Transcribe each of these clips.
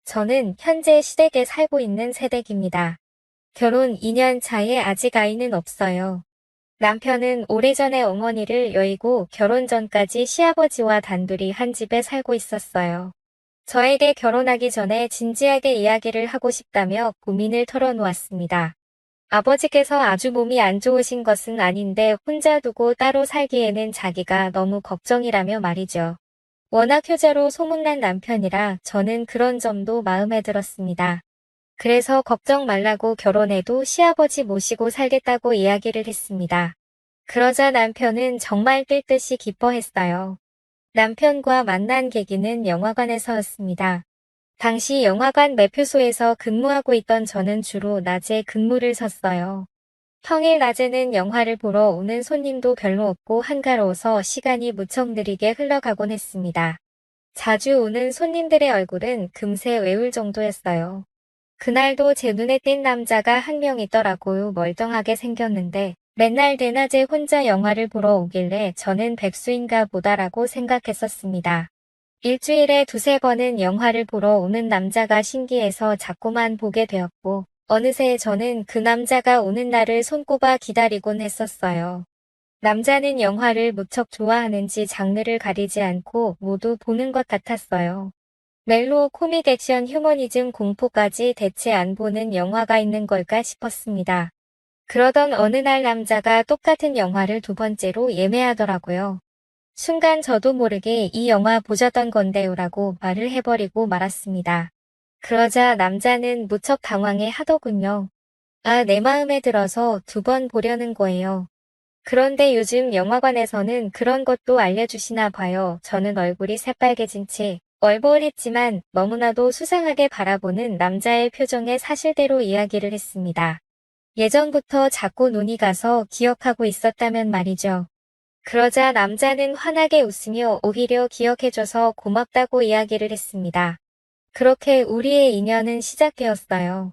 저는 현재 시댁에 살고 있는 새댁입니다. 결혼 2년 차에 아직 아이는 없어요. 남편은 오래전에 어머니를 여의고 결혼 전까지 시아버지와 단둘이 한 집에 살고 있었어요. 저에게 결혼하기 전에 진지하게 이야기를 하고 싶다며 고민을 털어놓았습니다. 아버지께서 아주 몸이 안 좋으신 것은 아닌데 혼자 두고 따로 살기에는 자기가 너무 걱정이라며 말이죠. 워낙 효자로 소문난 남편이라 저는 그런 점도 마음에 들었습니다. 그래서 걱정 말라고 결혼해도 시아버지 모시고 살겠다고 이야기를 했습니다. 그러자 남편은 정말 뛸 듯이 기뻐했어요. 남편과 만난 계기는 영화관에서였습니다. 당시 영화관 매표소에서 근무하고 있던 저는 주로 낮에 근무를 섰어요. 평일 낮에는 영화를 보러 오는 손님도 별로 없고 한가로워서 시간이 무척 느리게 흘러가곤 했습니다. 자주 오는 손님들의 얼굴은 금세 외울 정도였어요. 그날도 제 눈에 띈 남자가 한 명 있더라고요. 멀쩡하게 생겼는데 맨날 대낮에 혼자 영화를 보러 오길래 저는 백수인가 보다라고 생각했었습니다. 일주일에 두세 번은 영화를 보러 오는 남자가 신기해서 자꾸만 보게 되었고 어느새 저는 그 남자가 오는 날을 손꼽아 기다리곤 했었어요. 남자는 영화를 무척 좋아하는지 장르를 가리지 않고 모두 보는 것 같았어요. 멜로, 코믹, 액션, 휴머니즘, 공포까지 대체 안 보는 영화가 있는 걸까 싶었습니다. 그러던 어느 날 남자가 똑같은 영화를 두 번째로 예매하더라고요. 순간 저도 모르게 이 영화 보셨던 건데요라고 말을 해버리고 말았습니다. 그러자 남자는 무척 당황해 하더군요. 아, 내 마음에 들어서 두 번 보려는 거예요. 그런데 요즘 영화관에서는 그런 것도 알려주시나 봐요. 저는 얼굴이 새빨개진 채 얼버무렸지만 너무나도 수상하게 바라보는 남자의 표정에 사실대로 이야기를 했습니다. 예전부터 자꾸 눈이 가서 기억하고 있었다면 말이죠. 그러자 남자는 환하게 웃으며 오히려 기억해줘서 고맙다고 이야기를 했습니다. 그렇게 우리의 인연은 시작되었어요.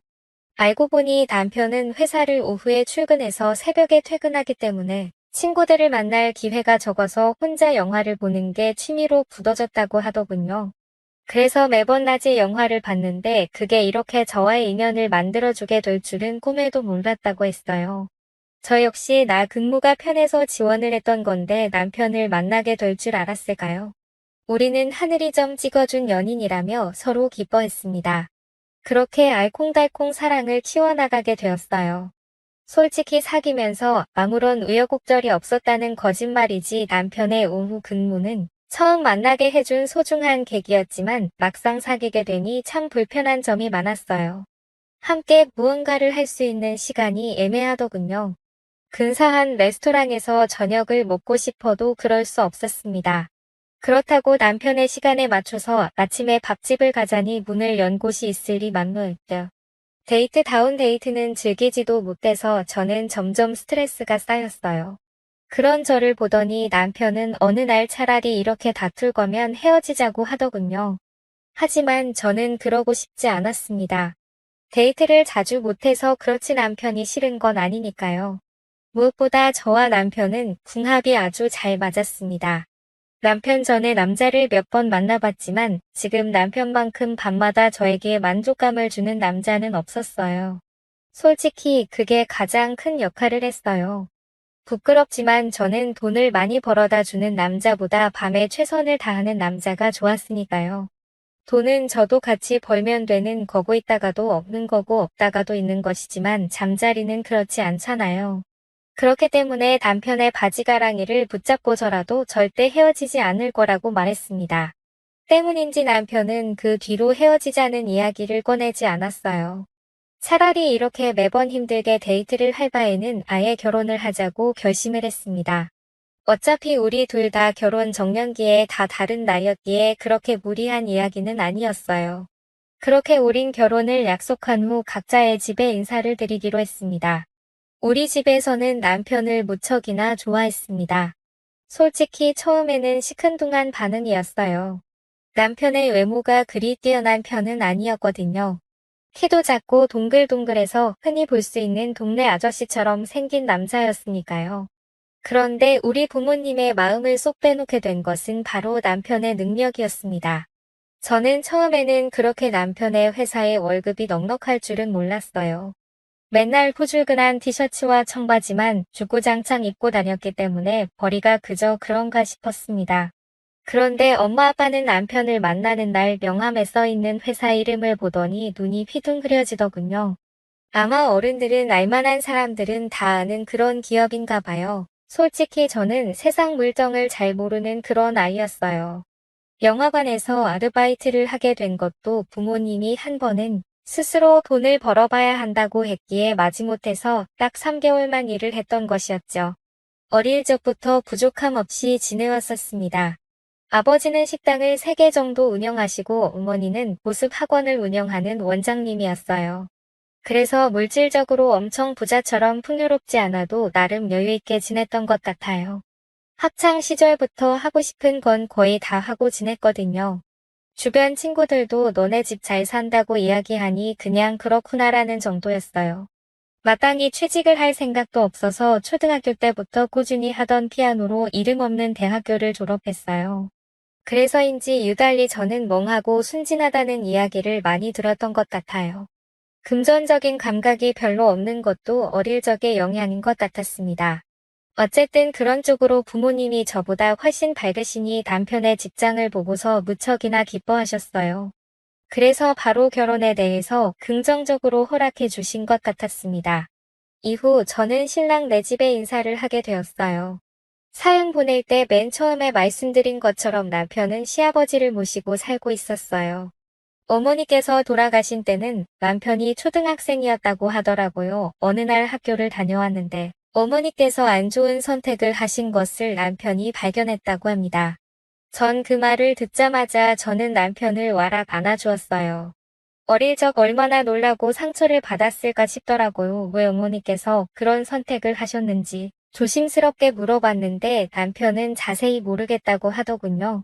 알고 보니 남편은 회사를 오후에 출근해서 새벽에 퇴근하기 때문에 친구들을 만날 기회가 적어서 혼자 영화를 보는 게 취미로 굳어졌다고 하더군요. 그래서 매번 낮에 영화를 봤는데 그게 이렇게 저와의 인연을 만들어주게 될 줄은 꿈에도 몰랐다고 했어요. 저 역시 나 근무가 편해서 지원을 했던 건데 남편을 만나게 될 줄 알았을까요? 우리는 하늘이 점 찍어준 연인이라며 서로 기뻐했습니다. 그렇게 알콩달콩 사랑을 키워나가게 되었어요. 솔직히 사귀면서 아무런 우여곡절이 없었다는 거짓말이지 남편의 오후 근무는 처음 만나게 해준 소중한 계기였지만 막상 사귀게 되니 참 불편한 점이 많았어요. 함께 무언가를 할 수 있는 시간이 애매하더군요. 근사한 레스토랑에서 저녁을 먹고 싶어도 그럴 수 없었습니다. 그렇다고 남편의 시간에 맞춰서 아침에 밥집을 가자니 문을 연 곳이 있으리 만무했죠. 데이트다운 데이트는 즐기지도 못해서 저는 점점 스트레스가 쌓였어요. 그런 저를 보더니 남편은 어느 날 차라리 이렇게 다툴 거면 헤어지자고 하더군요. 하지만 저는 그러고 싶지 않았습니다. 데이트를 자주 못해서 그렇지 남편이 싫은 건 아니니까요. 무엇보다 저와 남편은 궁합이 아주 잘 맞았습니다. 남편 전에 남자를 몇 번 만나봤지만 지금 남편만큼 밤마다 저에게 만족감을 주는 남자는 없었어요. 솔직히 그게 가장 큰 역할을 했어요. 부끄럽지만 저는 돈을 많이 벌어다 주는 남자보다 밤에 최선을 다하는 남자가 좋았으니까요. 돈은 저도 같이 벌면 되는 거고 있다가도 없는 거고 없다가도 있는 것이지만 잠자리는 그렇지 않잖아요. 그렇기 때문에 남편의 바지가랑이를 붙잡고서라도 절대 헤어지지 않을 거라고 말했습니다. 때문인지 남편은 그 뒤로 헤어지자는 이야기를 꺼내지 않았어요. 차라리 이렇게 매번 힘들게 데이트를 할 바에는 아예 결혼을 하자고 결심을 했습니다. 어차피 우리 둘 다 결혼 정년기에 다 다른 나이였기에 그렇게 무리한 이야기는 아니었어요. 그렇게 우린 결혼을 약속한 후 각자의 집에 인사를 드리기로 했습니다. 우리 집에서는 남편을 무척이나 좋아했습니다. 솔직히 처음에는 시큰둥한 반응이었어요. 남편의 외모가 그리 뛰어난 편은 아니었거든요. 키도 작고 동글동글해서 흔히 볼 수 있는 동네 아저씨처럼 생긴 남자였으니까요. 그런데 우리 부모님의 마음을 쏙 빼놓게 된 것은 바로 남편의 능력이었습니다. 저는 처음에는 그렇게 남편의 회사에 월급이 넉넉할 줄은 몰랐어요. 맨날 후줄근한 티셔츠와 청바지만 주구장창 입고 다녔기 때문에 벌이가 그저 그런가 싶었습니다. 그런데 엄마 아빠는 남편을 만나는 날 명함에 써있는 회사 이름을 보더니 눈이 휘둥 그려지더군요. 아마 어른들은 알만한 사람들은 다 아는 그런 기업인가 봐요. 솔직히 저는 세상 물정을 잘 모르는 그런 아이였어요. 영화관에서 아르바이트를 하게 된 것도 부모님이 한 번은 스스로 돈을 벌어봐야 한다고 했기에 마지못해서 딱 3개월만 일을 했던 것이었죠. 어릴 적부터 부족함 없이 지내왔었습니다. 아버지는 식당을 3개 정도 운영하시고 어머니는 보습 학원을 운영하는 원장님이었어요. 그래서 물질적으로 엄청 부자처럼 풍요롭지 않아도 나름 여유있게 지냈던 것 같아요. 학창 시절부터 하고 싶은 건 거의 다 하고 지냈거든요. 주변 친구들도 너네 집 잘 산다고 이야기하니 그냥 그렇구나라는 정도였어요. 마땅히 취직을 할 생각도 없어서 초등학교 때부터 꾸준히 하던 피아노로 이름 없는 대학교를 졸업했어요. 그래서인지 유달리 저는 멍하고 순진하다는 이야기를 많이 들었던 것 같아요. 금전적인 감각이 별로 없는 것도 어릴 적의 영향인 것 같았습니다. 어쨌든 그런 쪽으로 부모님이 저보다 훨씬 밝으시니 남편의 직장을 보고서 무척이나 기뻐하셨어요. 그래서 바로 결혼에 대해서 긍정적으로 허락해 주신 것 같았습니다. 이후 저는 신랑 네 집에 인사를 하게 되었어요. 사연 보낼 때 맨 처음에 말씀드린 것처럼 남편은 시아버지를 모시고 살고 있었어요. 어머니께서 돌아가신 때는 남편이 초등학생이었다고 하더라고요. 어느 날 학교를 다녀왔는데 어머니께서 안 좋은 선택을 하신 것을 남편이 발견했다고 합니다. 전 그 말을 듣자마자 저는 남편을 와락 안아주었어요. 어릴 적 얼마나 놀라고 상처를 받았을까 싶더라고요. 왜 어머니께서 그런 선택을 하셨는지 조심스럽게 물어봤는데 남편은 자세히 모르겠다고 하더군요.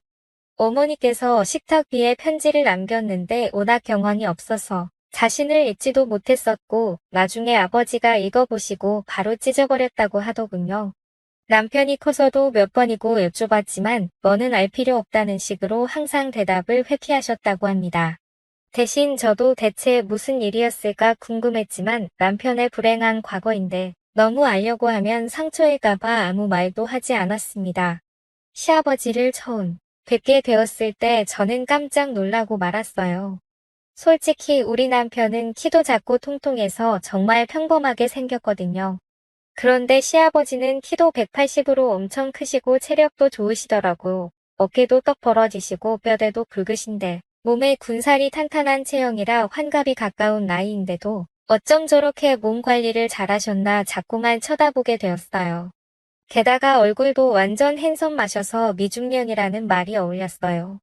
어머니께서 식탁 위에 편지를 남겼는데 워낙 경황이 없어서 자신을 읽지도 못했었고 나중에 아버지가 읽어보시고 바로 찢어버렸다고 하더군요. 남편이 커서도 몇 번이고 여쭤봤지만 너는 알 필요 없다는 식으로 항상 대답을 회피하셨다고 합니다. 대신 저도 대체 무슨 일이었을까 궁금했지만 남편의 불행한 과거인데 너무 알려고 하면 상처일까봐 아무 말도 하지 않았습니다. 시아버지를 처음 뵙게 되었을 때 저는 깜짝 놀라고 말았어요. 솔직히 우리 남편은 키도 작고 통통해서 정말 평범하게 생겼거든요. 그런데 시아버지는 키도 180으로 엄청 크시고 체력도 좋으시더라고요. 어깨도 떡 벌어지시고 뼈대도 굵으신데 몸에 군살이 탄탄한 체형이라 환갑이 가까운 나이인데도 어쩜 저렇게 몸 관리를 잘하셨나 자꾸만 쳐다보게 되었어요. 게다가 얼굴도 완전 핸섬 마셔서 미중년이라는 말이 어울렸어요.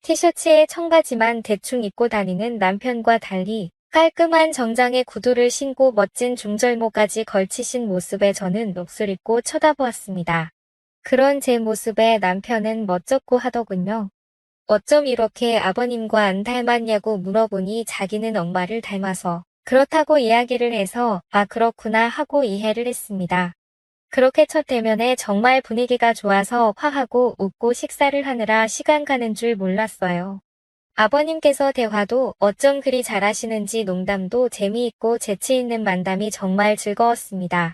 티셔츠에 청바지만 대충 입고 다니는 남편과 달리 깔끔한 정장에 구두를 신고 멋진 중절모까지 걸치신 모습에 저는 녹슬입고 쳐다보았습니다. 그런 제 모습에 남편은 멋쩍고 하더군요. 어쩜 이렇게 아버님과 안 닮았냐고 물어보니 자기는 엄마를 닮아서 그렇다고 이야기를 해서 아 그렇구나 하고 이해를 했습니다. 그렇게 첫 대면에 정말 분위기가 좋아서 화하고 웃고 식사를 하느라 시간 가는 줄 몰랐어요. 아버님께서 대화도 어쩜 그리 잘하시는지 농담도 재미있고 재치있는 만담이 정말 즐거웠습니다.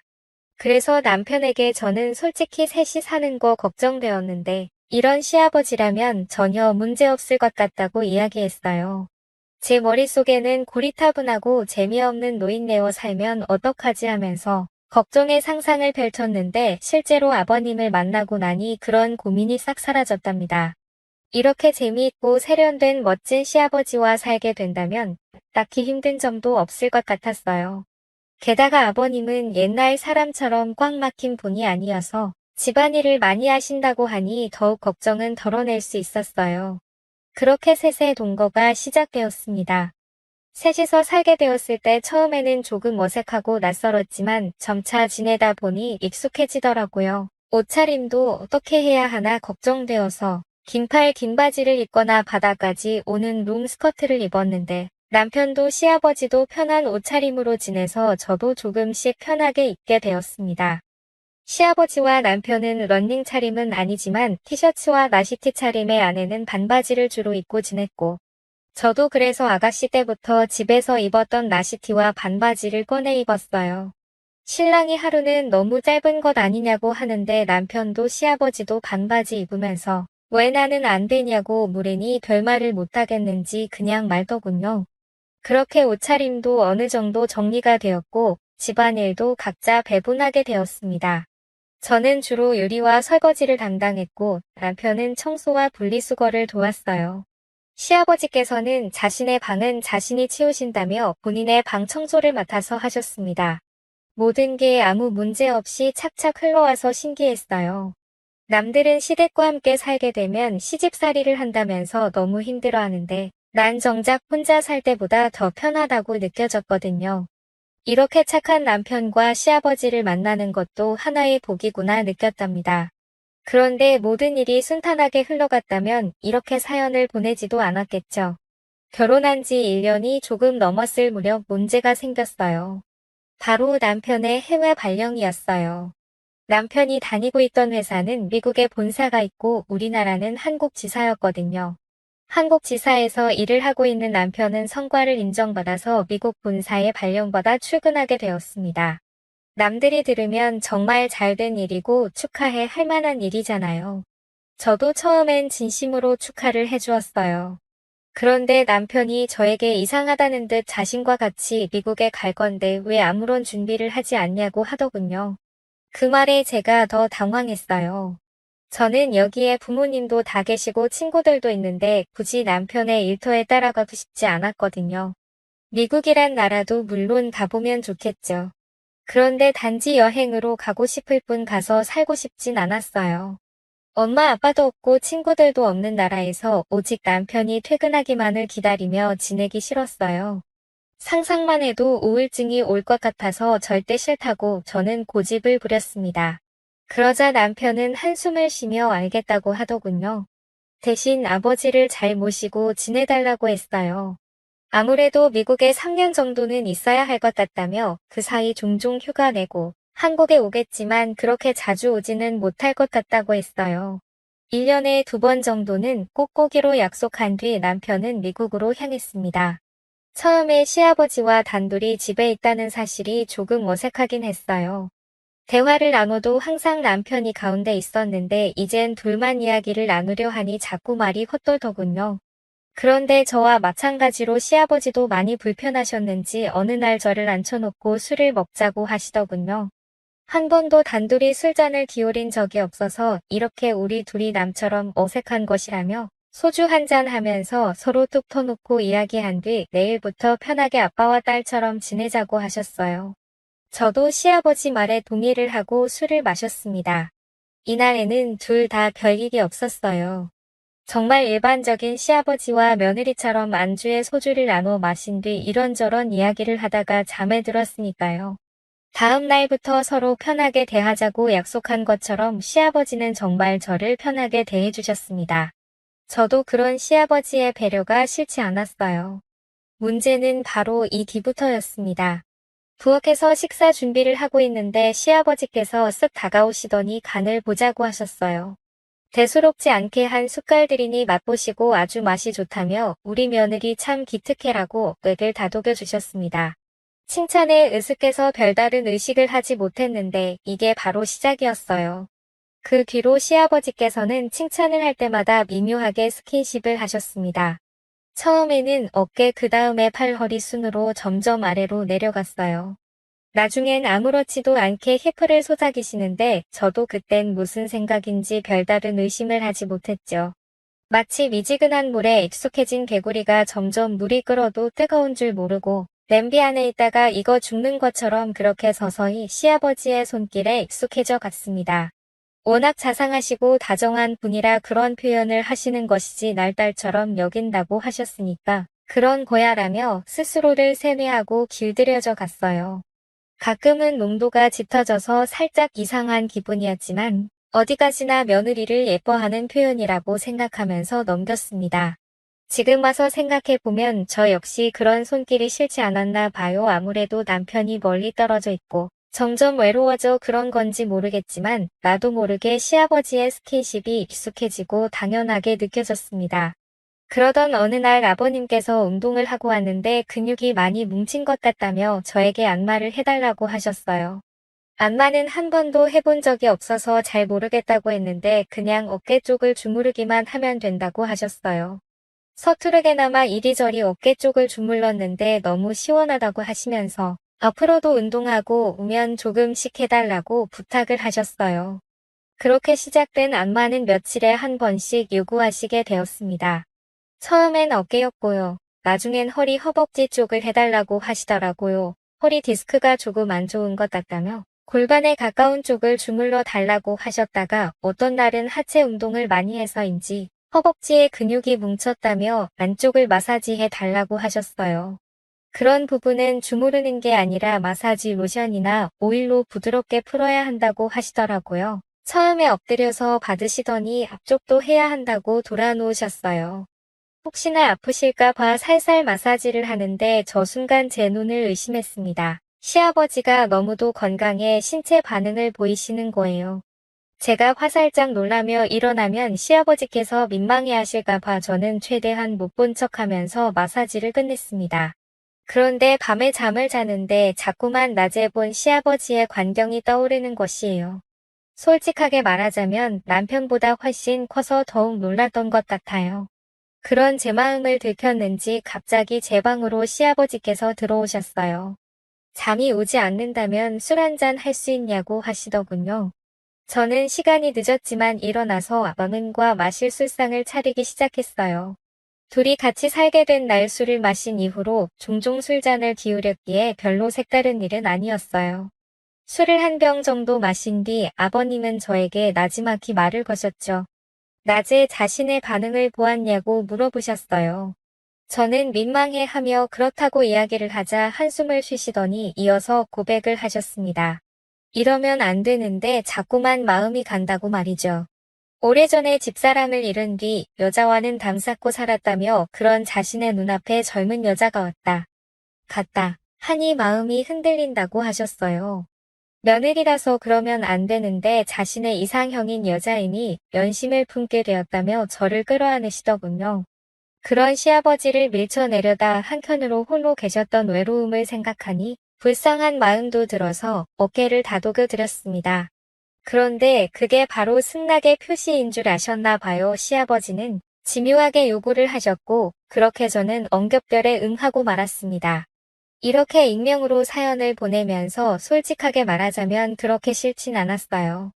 그래서 남편에게 저는 솔직히 셋이 사는 거 걱정되었는데 이런 시아버지라면 전혀 문제없을 것 같다고 이야기했어요. 제 머릿속에는 고리타분하고 재미없는 노인네와 살면 어떡하지 하면서 걱정의 상상을 펼쳤는데 실제로 아버님을 만나고 나니 그런 고민이 싹 사라졌답니다. 이렇게 재미있고 세련된 멋진 시아버지와 살게 된다면 딱히 힘든 점도 없을 것 같았어요. 게다가 아버님은 옛날 사람처럼 꽉 막힌 분이 아니어서 집안일을 많이 하신다고 하니 더욱 걱정은 덜어낼 수 있었어요. 그렇게 셋의 동거가 시작되었습니다. 셋이서 살게 되었을 때 처음에는 조금 어색하고 낯설었지만 점차 지내다 보니 익숙해지더라고요. 옷차림도 어떻게 해야 하나 걱정되어서 긴팔 긴 바지를 입거나 바닥까지 오는 롱 스커트를 입었는데 남편도 시아버지도 편한 옷차림으로 지내서 저도 조금씩 편하게 입게 되었습니다. 시아버지와 남편은 러닝 차림은 아니지만 티셔츠와 나시티 차림의 아내는 반바지를 주로 입고 지냈고, 저도 그래서 아가씨 때부터 집에서 입었던 나시티와 반바지를 꺼내 입었어요. 신랑이 하루는 너무 짧은 것 아니냐고 하는데 남편도 시아버지도 반바지 입으면서 왜 나는 안 되냐고 물으니 별말을 못하겠는지 그냥 말더군요. 그렇게 옷차림도 어느 정도 정리가 되었고 집안일도 각자 배분하게 되었습니다. 저는 주로 요리와 설거지를 담당했고 남편은 청소와 분리수거를 도왔어요. 시아버지께서는 자신의 방은 자신이 치우신다며 본인의 방 청소를 맡아서 하셨습니다. 모든 게 아무 문제 없이 착착 흘러와서 신기했어요. 남들은 시댁과 함께 살게 되면 시집살이를 한다면서 너무 힘들어하는데 난 정작 혼자 살 때보다 더 편하다고 느껴졌거든요. 이렇게 착한 남편과 시아버지를 만나는 것도 하나의 복이구나 느꼈답니다. 그런데 모든 일이 순탄하게 흘러갔다면 이렇게 사연을 보내지도 않았겠죠. 결혼한 지 1년이 조금 넘었을 무렵 문제가 생겼어요. 바로 남편의 해외 발령이었어요. 남편이 다니고 있던 회사는 미국에 본사가 있고 우리나라는 한국 지사였거든요. 한국 지사에서 일을 하고 있는 남편은 성과를 인정받아서 미국 본사에 발령받아 출근하게 되었습니다. 남들이 들으면 정말 잘된 일이고 축하해 할 만한 일이잖아요. 저도 처음엔 진심으로 축하를 해주었어요. 그런데 남편이 저에게 이상하다는 듯 자신과 같이 미국에 갈 건데 왜 아무런 준비를 하지 않냐고 하더군요. 그 말에 제가 더 당황했어요. 저는 여기에 부모님도 다 계시고 친구들도 있는데 굳이 남편의 일터에 따라가고 싶지 않았거든요. 미국이란 나라도 물론 가보면 좋겠죠. 그런데 단지 여행으로 가고 싶을 뿐 가서 살고 싶진 않았어요. 엄마 아빠도 없고 친구들도 없는 나라에서 오직 남편이 퇴근하기만을 기다리며 지내기 싫었어요. 상상만 해도 우울증이 올 것 같아서 절대 싫다고 저는 고집을 부렸습니다. 그러자 남편은 한숨을 쉬며 알겠다고 하더군요. 대신 아버지를 잘 모시고 지내달라고 했어요. 아무래도 미국에 3년 정도는 있어야 할 것 같다며 그 사이 종종 휴가 내고 한국에 오겠지만 그렇게 자주 오지는 못할 것 같다고 했어요. 1년에 2번 정도는 꼭 오기로 약속한 뒤 남편은 미국으로 향했습니다. 처음에 시아버지와 단둘이 집에 있다는 사실이 조금 어색하긴 했어요. 대화를 나눠도 항상 남편이 가운데 있었는데 이젠 둘만 이야기를 나누려 하니 자꾸 말이 헛돌더군요. 그런데 저와 마찬가지로 시아버지도 많이 불편하셨는지 어느 날 저를 앉혀놓고 술을 먹자고 하시더군요. 한 번도 단둘이 술잔을 기울인 적이 없어서 이렇게 우리 둘이 남처럼 어색한 것이라며 소주 한잔 하면서 서로 뚝 터놓고 이야기한 뒤 내일부터 편하게 아빠와 딸처럼 지내자고 하셨어요. 저도 시아버지 말에 동의를 하고 술을 마셨습니다. 이날에는 둘 다 별일이 없었어요. 정말 일반적인 시아버지와 며느리처럼 안주에 소주를 나눠 마신 뒤 이런저런 이야기를 하다가 잠에 들었으니까요. 다음 날부터 서로 편하게 대하자고 약속한 것처럼 시아버지는 정말 저를 편하게 대해주셨습니다. 저도 그런 시아버지의 배려가 싫지 않았어요. 문제는 바로 이 뒤부터였습니다. 부엌에서 식사 준비를 하고 있는데 시아버지께서 쓱 다가오시더니 간을 보자고 하셨어요. 대수롭지 않게 한 숟갈들이니 맛보시고 아주 맛이 좋다며 우리 며느리 참 기특해라고 뇌를 다독여 주셨습니다. 칭찬에 으쓱해서 별다른 의식을 하지 못했는데 이게 바로 시작이었어요. 그 뒤로 시아버지께서는 칭찬을 할 때마다 미묘하게 스킨십을 하셨습니다. 처음에는 어깨 그 다음에 팔 허리 순으로 점점 아래로 내려갔어요. 나중엔 아무렇지도 않게 히프를 소작이시는데 저도 그땐 무슨 생각인지 별다른 의심을 하지 못했죠. 마치 미지근한 물에 익숙해진 개구리가 점점 물이 끓어도 뜨거운 줄 모르고 냄비 안에 있다가 익어 죽는 것처럼 그렇게 서서히 시아버지의 손길에 익숙해져 갔습니다. 워낙 자상하시고 다정한 분이라 그런 표현을 하시는 것이지 날 딸처럼 여긴다고 하셨으니까 그런 거야라며 스스로를 세뇌하고 길들여져 갔어요. 가끔은 농도가 짙어져서 살짝 이상한 기분이었지만 어디까지나 며느리를 예뻐하는 표현이라고 생각하면서 넘겼습니다. 지금 와서 생각해보면 저 역시 그런 손길이 싫지 않았나 봐요. 아무래도 남편이 멀리 떨어져 있고 점점 외로워져 그런 건지 모르겠지만 나도 모르게 시아버지의 스킨십이 익숙해지고 당연하게 느껴졌습니다. 그러던 어느 날 아버님께서 운동을 하고 왔는데 근육이 많이 뭉친 것 같다며 저에게 안마를 해달라고 하셨어요. 안마는 한 번도 해본 적이 없어서 잘 모르겠다고 했는데 그냥 어깨 쪽을 주무르기만 하면 된다고 하셨어요. 서투르게나마 이리저리 어깨 쪽을 주물렀는데 너무 시원하다고 하시면서 앞으로도 운동하고 오면 조금씩 해달라고 부탁을 하셨어요. 그렇게 시작된 안마는 며칠에 한 번씩 요구하시게 되었습니다. 처음엔 어깨였고요. 나중엔 허리 허벅지 쪽을 해달라고 하시더라고요. 허리 디스크가 조금 안 좋은 것 같다며 골반에 가까운 쪽을 주물러 달라고 하셨다가 어떤 날은 하체 운동을 많이 해서인지 허벅지에 근육이 뭉쳤다며 안쪽을 마사지해 달라고 하셨어요. 그런 부분은 주무르는 게 아니라 마사지 로션이나 오일로 부드럽게 풀어야 한다고 하시더라고요. 처음에 엎드려서 받으시더니 앞쪽도 해야 한다고 돌아놓으셨어요. 혹시나 아프실까 봐 살살 마사지를 하는데 저 순간 제 눈을 의심했습니다. 시아버지가 너무도 건강해 신체 반응을 보이시는 거예요. 제가 화살짝 놀라며 일어나면 시아버지께서 민망해하실까 봐 저는 최대한 못 본 척하면서 마사지를 끝냈습니다. 그런데 밤에 잠을 자는데 자꾸만 낮에 본 시아버지의 광경이 떠오르는 것이에요. 솔직하게 말하자면 남편보다 훨씬 커서 더욱 놀랐던 것 같아요. 그런 제 마음을 들켰는지 갑자기 제 방으로 시아버지께서 들어오셨어요. 잠이 오지 않는다면 술 한잔 할 수 있냐고 하시더군요. 저는 시간이 늦었지만 일어나서 아버님과 마실 술상을 차리기 시작했어요. 둘이 같이 살게 된 날 술을 마신 이후로 종종 술잔을 기울였기에 별로 색다른 일은 아니었어요. 술을 한 병 정도 마신 뒤 아버님은 저에게 나지막히 말을 거셨죠. 낮에 자신의 반응을 보았냐고 물어보셨어요. 저는 민망해하며 그렇다고 이야기를 하자 한숨을 쉬시더니 이어서 고백을 하셨습니다. 이러면 안 되는데 자꾸만 마음이 간다고 말이죠. 오래전에 집사람을 잃은 뒤 여자와는 담쌓고 살았다며 그런 자신의 눈앞에 젊은 여자가 왔다. 갔다. 하니 마음이 흔들린다고 하셨어요. 며느리라서 그러면 안 되는데 자신의 이상형인 여자이니 연심을 품게 되었다며 저를 끌어안으시더군요. 그런 시아버지를 밀쳐내려다 한켠으로 홀로 계셨던 외로움을 생각하니 불쌍한 마음도 들어서 어깨를 다독여 드렸습니다. 그런데 그게 바로 승낙의 표시인 줄 아셨나 봐요. 시아버지는 집요하게 요구를 하셨고 그렇게 저는 엉겹결에 응하고 말았습니다. 이렇게 익명으로 사연을 보내면서 솔직하게 말하자면 그렇게 싫진 않았어요.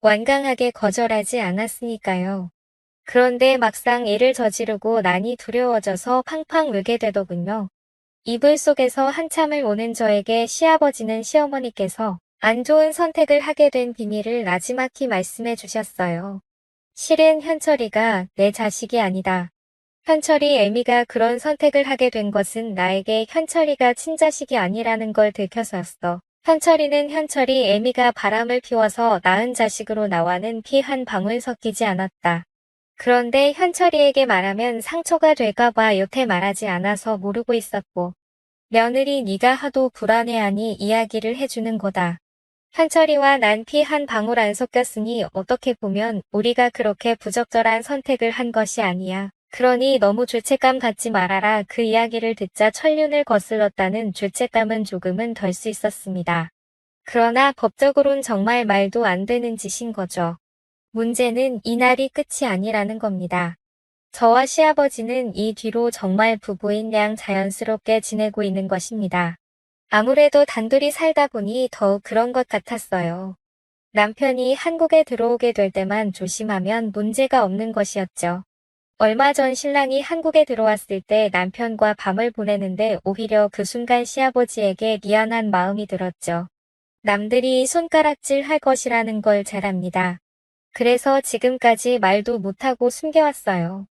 완강하게 거절하지 않았으니까요. 그런데 막상 일을 저지르고 나니 두려워져서 팡팡 울게 되더군요. 이불 속에서 한참을 오는 저에게 시아버지는 시어머니께서 안 좋은 선택을 하게 된 비밀을 나지막히 말씀해 주셨어요. 실은 현철이가 내 자식이 아니다. 현철이 애미가 그런 선택을 하게 된 것은 나에게 현철이가 친자식이 아니라는 걸 들켜서였어. 현철이는 현철이 애미가 바람을 피워서 낳은 자식으로 나와는 피 한 방울 섞이지 않았다. 그런데 현철이에게 말하면 상처가 될까봐 여태 말하지 않아서 모르고 있었고 며느리 네가 하도 불안해하니 이야기를 해주는 거다. 현철이와 난 피 한 방울 안 섞였으니 어떻게 보면 우리가 그렇게 부적절한 선택을 한 것이 아니야. 그러니 너무 죄책감 갖지 말아라. 그 이야기를 듣자 천륜을 거슬렀다는 죄책감은 조금은 덜 수 있었습니다. 그러나 법적으론 정말 말도 안 되는 짓인 거죠. 문제는 이날이 끝이 아니라는 겁니다. 저와 시아버지는 이 뒤로 정말 부부인 양 자연스럽게 지내고 있는 것입니다. 아무래도 단둘이 살다 보니 더욱 그런 것 같았어요. 남편이 한국에 들어오게 될 때만 조심하면 문제가 없는 것이었죠. 얼마 전 신랑이 한국에 들어왔을 때 남편과 밤을 보내는데 오히려 그 순간 시아버지에게 미안한 마음이 들었죠. 남들이 손가락질 할 것이라는 걸 잘 압니다. 그래서 지금까지 말도 못하고 숨겨왔어요.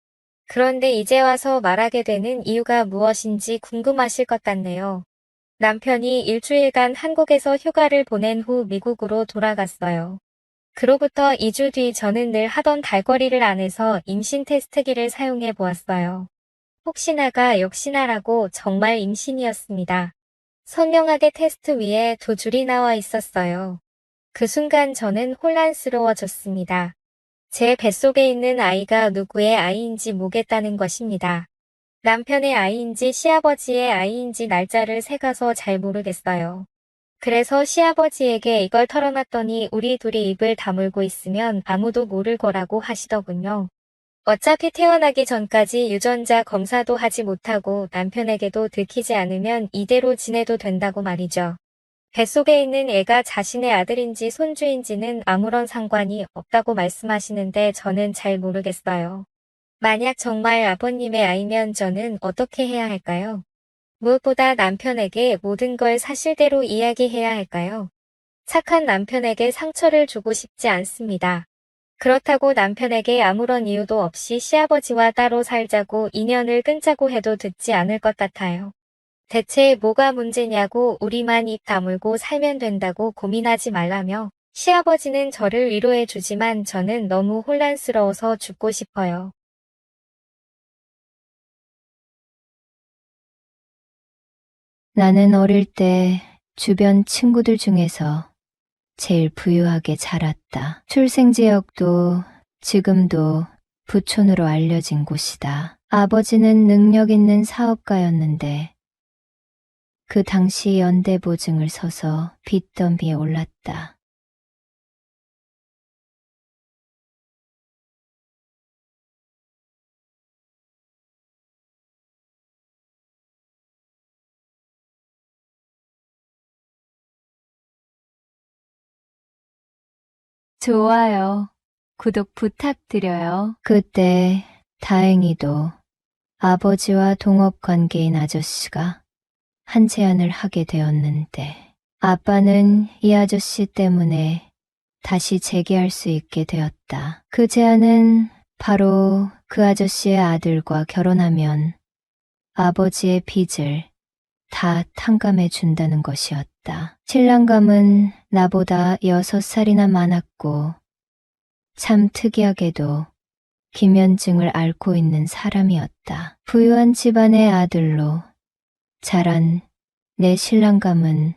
그런데 이제 와서 말하게 되는 이유가 무엇인지 궁금하실 것 같네요. 남편이 일주일간 한국에서 휴가를 보낸 후 미국으로 돌아갔어요. 그로부터 2주 뒤 저는 늘 하던 달거리를 안 해서 임신 테스트기를 사용해 보았어요. 혹시나가 역시나라고 정말 임신이었습니다. 선명하게 테스트 위에 두 줄이 나와 있었어요. 그 순간 저는 혼란스러워졌습니다. 제 뱃속에 있는 아이가 누구의 아이인지 묻겠다는 것입니다. 남편의 아이인지 시아버지의 아이인지 날짜를 새가서 잘 모르겠어요. 그래서 시아버지에게 이걸 털어놨더니 우리 둘이 입을 다물고 있으면 아무도 모를 거라고 하시더군요. 어차피 태어나기 전까지 유전자 검사도 하지 못하고 남편에게도 들키지 않으면 이대로 지내도 된다고 말이죠. 뱃속에 있는 애가 자신의 아들인지 손주인지는 아무런 상관이 없다고 말씀하시는데 저는 잘 모르겠어요. 만약 정말 아버님의 아이면 저는 어떻게 해야 할까요? 무엇보다 남편에게 모든 걸 사실대로 이야기해야 할까요? 착한 남편에게 상처를 주고 싶지 않습니다. 그렇다고 남편에게 아무런 이유도 없이 시아버지와 따로 살자고 인연을 끊자고 해도 듣지 않을 것 같아요. 대체 뭐가 문제냐고 우리만 입 다물고 살면 된다고 고민하지 말라며 시아버지는 저를 위로해 주지만 저는 너무 혼란스러워서 죽고 싶어요. 나는 어릴 때 주변 친구들 중에서 제일 부유하게 자랐다. 출생지역도 지금도 부촌으로 알려진 곳이다. 아버지는 능력 있는 사업가였는데 그 당시 연대보증을 서서 빚더미에 올랐다. 좋아요. 구독 부탁드려요. 그때 다행히도 아버지와 동업 관계인 아저씨가 한 제안을 하게 되었는데 아빠는 이 아저씨 때문에 다시 재기할 수 있게 되었다. 그 제안은 바로 그 아저씨의 아들과 결혼하면 아버지의 빚을 다 탕감해 준다는 것이었다. 신랑감은 나보다 6살이나 많았고 참 특이하게도 기면증을 앓고 있는 사람이었다. 부유한 집안의 아들로 자란 내 신랑감은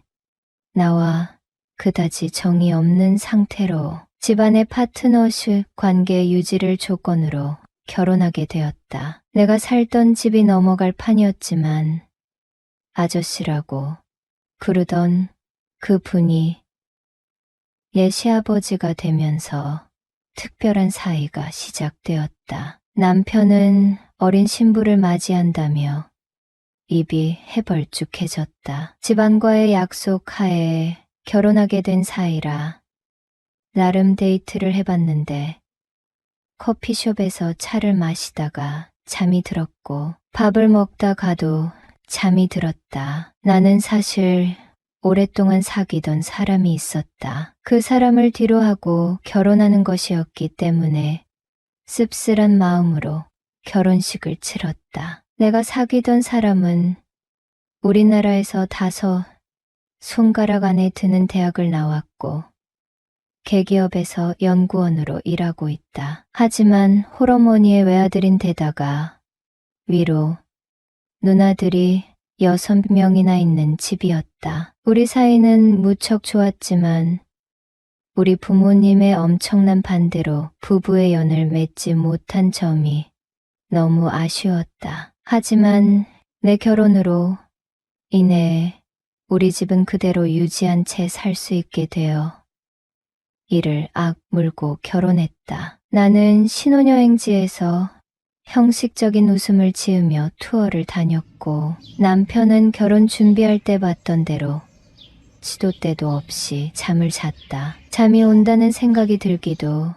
나와 그다지 정이 없는 상태로 집안의 파트너십 관계 유지를 조건으로 결혼하게 되었다. 내가 살던 집이 넘어갈 판이었지만 아저씨라고 부르던 그 분이 예 시아버지가 되면서 특별한 사이가 시작되었다. 남편은 어린 신부를 맞이한다며 입이 해벌쭉해졌다. 집안과의 약속 하에 결혼하게 된 사이라 나름 데이트를 해봤는데 커피숍에서 차를 마시다가 잠이 들었고 밥을 먹다 가도 잠이 들었다. 나는 사실 오랫동안 사귀던 사람이 있었다. 그 사람을 뒤로하고 결혼하는 것이었기 때문에 씁쓸한 마음으로 결혼식을 치렀다. 내가 사귀던 사람은 우리나라에서 5 손가락 안에 드는 대학을 나왔고 개기업에서 연구원으로 일하고 있다. 하지만 홀어머니의 외아들인 데다가 위로 누나들이 6명이나 있는 집이었다. 우리 사이는 무척 좋았지만 우리 부모님의 엄청난 반대로 부부의 연을 맺지 못한 점이 너무 아쉬웠다. 하지만 내 결혼으로 인해 우리 집은 그대로 유지한 채 살 수 있게 되어 이를 악물고 결혼했다. 나는 신혼여행지에서 형식적인 웃음을 지으며 투어를 다녔고 남편은 결혼 준비할 때 봤던 대로 시도 때도 없이 잠을 잤다. 잠이 온다는 생각이 들기도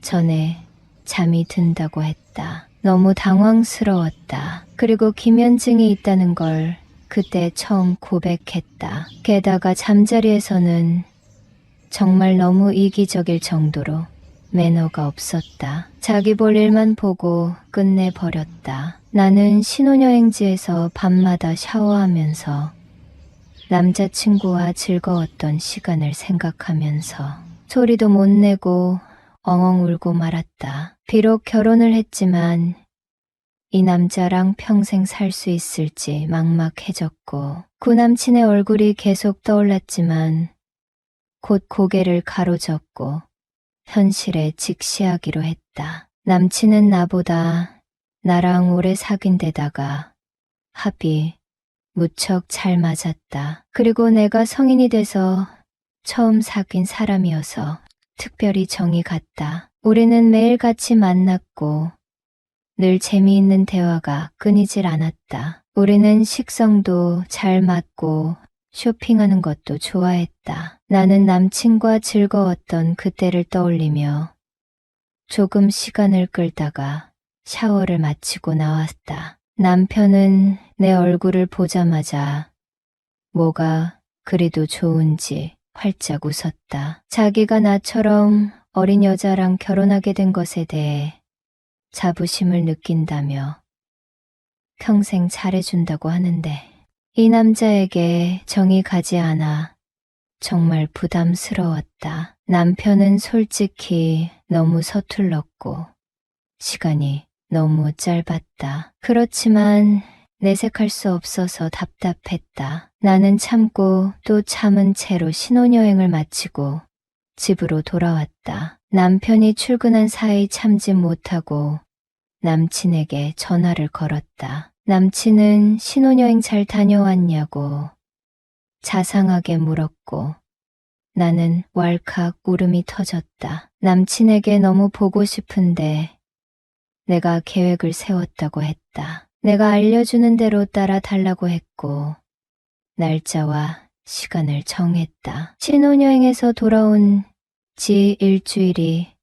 전에 잠이 든다고 했다. 너무 당황스러웠다. 그리고 기면증이 있다는 걸 그때 처음 고백했다. 게다가 잠자리에서는 정말 너무 이기적일 정도로 매너가 없었다. 자기 볼 일만 보고 끝내버렸다. 나는 신혼여행지에서 밤마다 샤워하면서 남자친구와 즐거웠던 시간을 생각하면서 소리도 못 내고 엉엉 울고 말았다. 비록 결혼을 했지만 이 남자랑 평생 살 수 있을지 막막해졌고 구남친의 얼굴이 계속 떠올랐지만 곧 고개를 가로젓고 현실에 직시하기로 했다. 남친은 나보다 나랑 오래 사귄 데다가 합이 무척 잘 맞았다. 그리고 내가 성인이 돼서 처음 사귄 사람이어서 특별히 정이 갔다. 우리는 매일 같이 만났고 늘 재미있는 대화가 끊이질 않았다. 우리는 식성도 잘 맞고 쇼핑하는 것도 좋아했다. 나는 남친과 즐거웠던 그때를 떠올리며 조금 시간을 끌다가 샤워를 마치고 나왔다. 남편은 내 얼굴을 보자마자 뭐가 그리도 좋은지 활짝 웃었다. 자기가 나처럼 어린 여자랑 결혼하게 된 것에 대해 자부심을 느낀다며 평생 잘해준다고 하는데 이 남자에게 정이 가지 않아 정말 부담스러웠다. 남편은 솔직히 너무 서툴렀고 시간이 너무 짧았다. 그렇지만 내색할 수 없어서 답답했다. 나는 참고 또 참은 채로 신혼여행을 마치고 집으로 돌아왔다. 남편이 출근한 사이 참지 못하고 남친에게 전화를 걸었다. 남친은 신혼여행 잘 다녀왔냐고 자상하게 물었고 나는 왈칵 울음이 터졌다. 남친에게 너무 보고 싶은데 내가 계획을 세웠다고 했다. 내가 알려주는 대로 따라 달라고 했고 날짜와 시간을 정했다. 신혼여행에서 돌아온 지 일주일이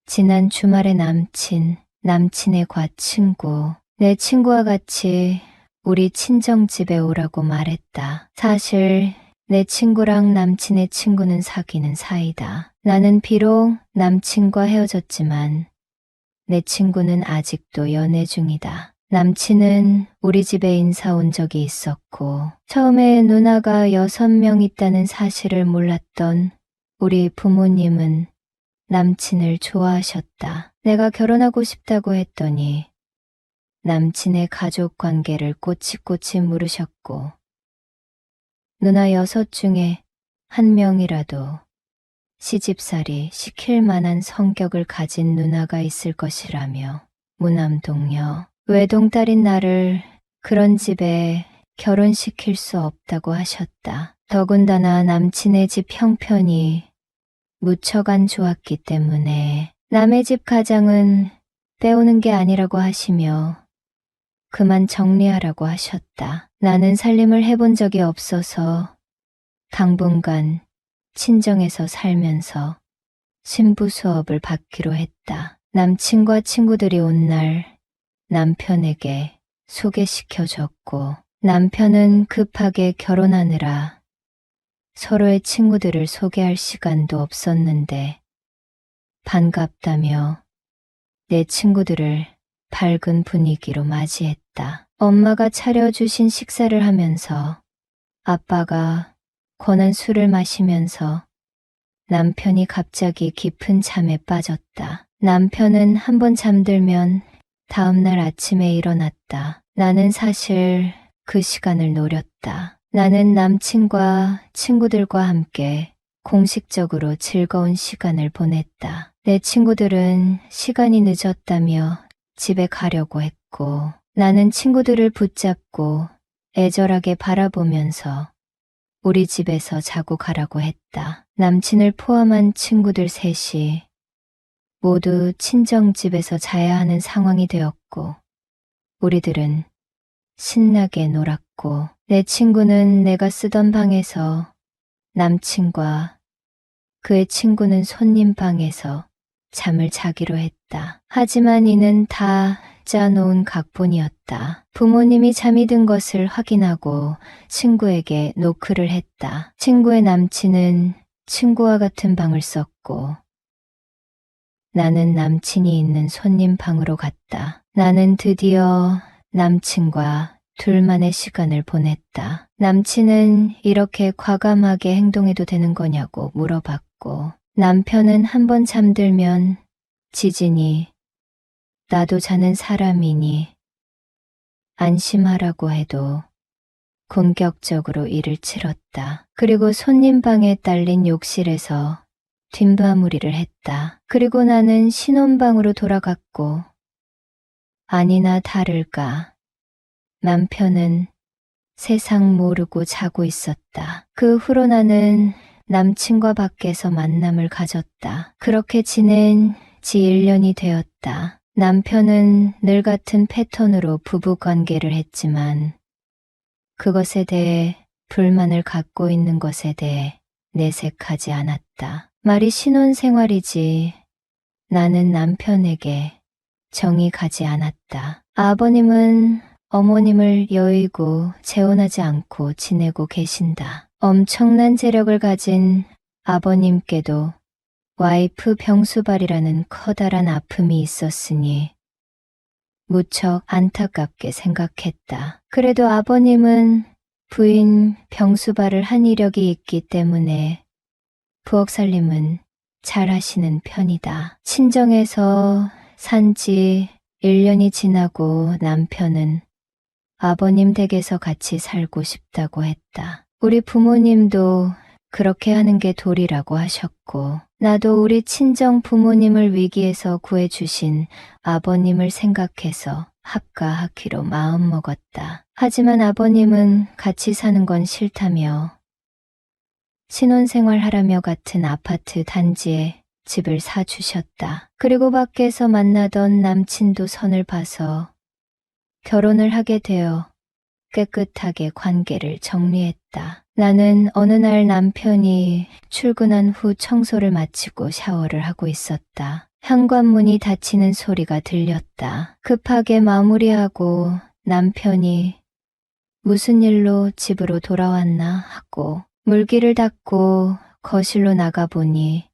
지난 주말에 남친의 과친구, 내 친구와 같이 우리 친정집에 오라고 말했다. 사실 내 친구랑 남친의 친구는 사귀는 사이다. 나는 비록 남친과 헤어졌지만 내 친구는 아직도 연애 중이다. 남친은 우리 집에 인사 온 적이 있었고 처음에 누나가 6명 있다는 사실을 몰랐던 우리 부모님은 남친을 좋아하셨다. 내가 결혼하고 싶다고 했더니 남친의 가족 관계를 꼬치꼬치 물으셨고 누나 6 중에 1명이라도 시집살이 시킬 만한 성격을 가진 누나가 있을 것이라며 무남동녀, 외동딸인 나를 그런 집에 결혼시킬 수 없다고 하셨다. 더군다나 남친의 집 형편이 무척 안 좋았기 때문에 남의 집 가장은 빼오는 게 아니라고 하시며 그만 정리하라고 하셨다. 나는 살림을 해본 적이 없어서 당분간 친정에서 살면서 신부 수업을 받기로 했다. 남친과 친구들이 온 날 남편에게 소개시켜줬고 남편은 급하게 결혼하느라 서로의 친구들을 소개할 시간도 없었는데 반갑다며 내 친구들을 밝은 분위기로 맞이했다. 엄마가 차려주신 식사를 하면서 아빠가 권한 술을 마시면서 남편이 갑자기 깊은 잠에 빠졌다. 남편은 한번 잠들면 다음날 아침에 일어났다. 나는 사실 그 시간을 노렸다. 나는 남친과 친구들과 함께 공식적으로 즐거운 시간을 보냈다. 내 친구들은 시간이 늦었다며 집에 가려고 했고 나는 친구들을 붙잡고 애절하게 바라보면서 우리 집에서 자고 가라고 했다. 남친을 포함한 친구들 셋이 모두 친정집에서 자야 하는 상황이 되었고 우리들은 신나게 놀았고 내 친구는 내가 쓰던 방에서 남친과 그의 친구는 손님 방에서 잠을 자기로 했다. 하지만 이는 다 짜놓은 각본이었다. 부모님이 잠이 든 것을 확인하고 친구에게 노크를 했다. 친구의 남친은 친구와 같은 방을 썼고 나는 남친이 있는 손님 방으로 갔다. 나는 드디어 남친과 둘만의 시간을 보냈다. 남친은 이렇게 과감하게 행동해도 되는 거냐고 물어봤고 남편은 한번 잠들면 지진이 나도 자는 사람이니 안심하라고 해도 본격적으로 일을 치렀다. 그리고 손님 방에 딸린 욕실에서 뒷마무리를 했다. 그리고 나는 신혼방으로 돌아갔고, 아니나 다를까 남편은 세상 모르고 자고 있었다. 그 후로 나는 남친과 밖에서 만남을 가졌다. 그렇게 지낸 지 1년이 되었다. 남편은 늘 같은 패턴으로 부부 관계를 했지만 그것에 대해 불만을 갖고 있는 것에 대해 내색하지 않았다. 말이 신혼생활이지 나는 남편에게 정이 가지 않았다. 아버님은 어머님을 여의고 재혼하지 않고 지내고 계신다. 엄청난 재력을 가진 아버님께도 와이프 병수발이라는 커다란 아픔이 있었으니 무척 안타깝게 생각했다. 그래도 아버님은 부인 병수발을 한 이력이 있기 때문에 부엌 살림은 잘 하시는 편이다. 친정에서 산지 1년이 지나고 남편은 아버님 댁에서 같이 살고 싶다고 했다. 우리 부모님도 그렇게 하는 게 도리라고 하셨고, 나도 우리 친정 부모님을 위기에서 구해주신 아버님을 생각해서 합가하기로 마음먹었다. 하지만 아버님은 같이 사는 건 싫다며 신혼생활 하라며 같은 아파트 단지에 집을 사주셨다. 그리고 밖에서 만나던 남친도 선을 봐서 결혼을 하게 되어 깨끗하게 관계를 정리했다. 나는 어느 날 남편이 출근한 후 청소를 마치고 샤워를 하고 있었다. 현관문이 닫히는 소리가 들렸다. 급하게 마무리하고 남편이 무슨 일로 집으로 돌아왔나 하고 물기를 닦고 거실로 나가보니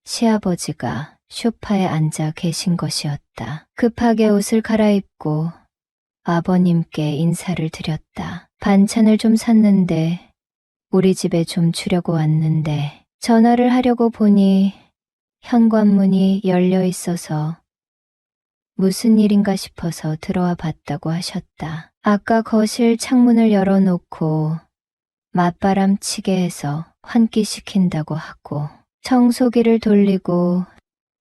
시아버지가 소파에 앉아 계신 것이었다. 급하게 옷을 갈아입고 아버님께 인사를 드렸다. 반찬을 좀 샀는데 우리 집에 좀 주려고 왔는데 전화를 하려고 보니 현관문이 열려 있어서 무슨 일인가 싶어서 들어와 봤다고 하셨다. 아까 거실 창문을 열어놓고 맞바람 치게 해서 환기시킨다고 하고 청소기를 돌리고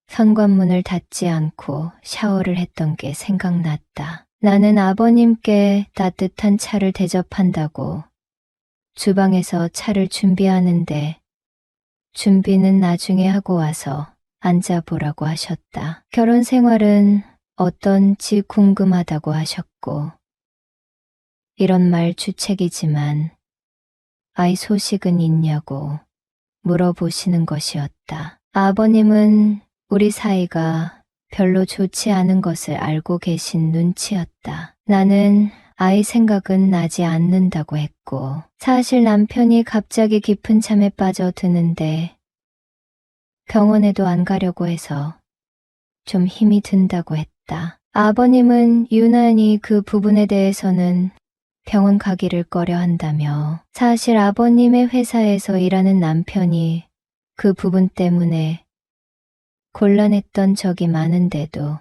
현관문을 닫지 않고 샤워를 했던 게 생각났다. 나는 아버님께 따뜻한 차를 대접한다고 주방에서 차를 준비하는데 준비는 나중에 하고 와서 앉아보라고 하셨다. 결혼 생활은 어떤지 궁금하다고 하셨고, 이런 말 주책이지만 아이 소식은 있냐고 물어보시는 것이었다. 아버님은 우리 사이가 별로 좋지 않은 것을 알고 계신 눈치였다. 나는 아이 생각은 나지 않는다고 했고, 사실 남편이 갑자기 깊은 잠에 빠져드는데 병원에도 안 가려고 해서 좀 힘이 든다고 했다. 아버님은 유난히 그 부분에 대해서는 병원 가기를 꺼려 한다며, 사실 아버님의 회사에서 일하는 남편이 그 부분 때문에 곤란했던 적이 많은데도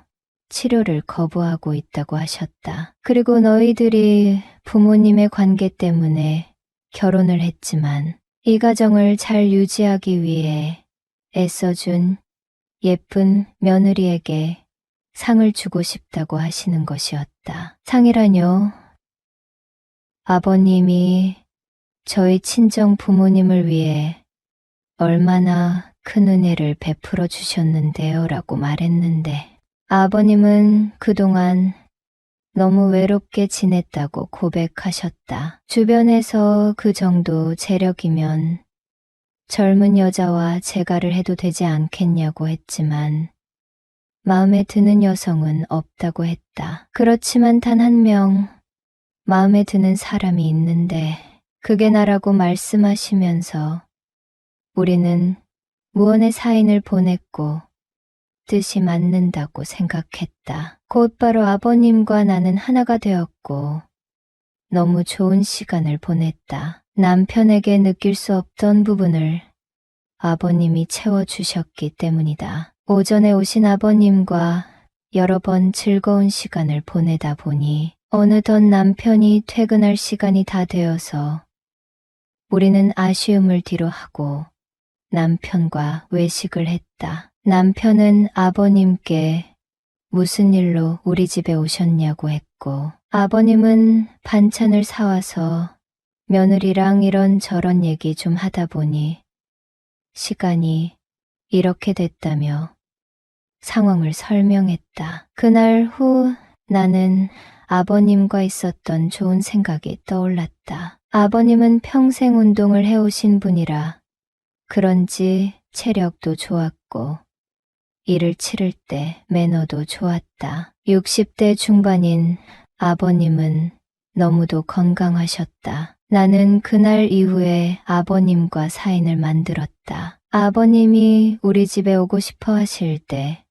치료를 거부하고 있다고 하셨다. 그리고 너희들이 부모님의 관계 때문에 결혼을 했지만 이 가정을 잘 유지하기 위해 애써준 예쁜 며느리에게 상을 주고 싶다고 하시는 것이었다. 상이라뇨? 아버님이 저희 친정 부모님을 위해 얼마나 큰 은혜를 베풀어 주셨는데요 라고 말했는데, 아버님은 그동안 너무 외롭게 지냈다고 고백하셨다. 주변에서 그 정도 재력이면 젊은 여자와 재가를 해도 되지 않겠냐고 했지만 마음에 드는 여성은 없다고 했다. 그렇지만 단 한 명 마음에 드는 사람이 있는데 그게 나라고 말씀하시면서 우리는 무언의 사인을 보냈고 뜻이 맞는다고 생각했다. 곧바로 아버님과 나는 하나가 되었고 너무 좋은 시간을 보냈다. 남편에게 느낄 수 없던 부분을 아버님이 채워주셨기 때문이다. 오전에 오신 아버님과 여러 번 즐거운 시간을 보내다 보니 어느덧 남편이 퇴근할 시간이 다 되어서 우리는 아쉬움을 뒤로하고 남편과 외식을 했다. 남편은 아버님께 무슨 일로 우리 집에 오셨냐고 했고, 아버님은 반찬을 사와서 며느리랑 이런저런 얘기 좀 하다 보니 시간이 이렇게 됐다며 상황을 설명했다. 그날 후 나는 아버님과 있었던 좋은 생각이 떠올랐다. 아버님은 평생 운동을 해오신 분이라 그런지 체력도 좋았고 일을 치를 때 매너도 좋았다. 60대 중반인 아버님은 너무도 건강하셨다. 나는 그날 이후에 아버님과 사인을 만들었다. 아버님이 우리 집에 오고 싶어 하실 때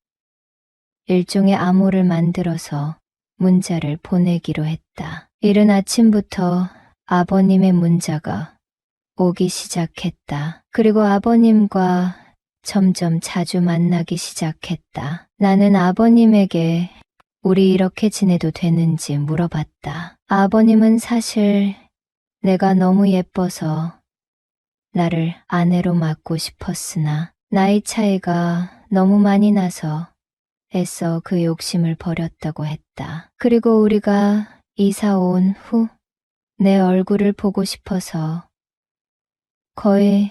일종의 암호를 만들어서 문자를 보내기로 했다. 이른 아침부터 아버님의 문자가 오기 시작했다. 그리고 아버님과 점점 자주 만나기 시작했다. 나는 아버님에게 우리 이렇게 지내도 되는지 물어봤다. 아버님은 사실 내가 너무 예뻐서 나를 아내로 맡고 싶었으나 나이 차이가 너무 많이 나서 애써 그 욕심을 버렸다고 했다. 그리고 우리가 이사 온 후 내 얼굴을 보고 싶어서 거의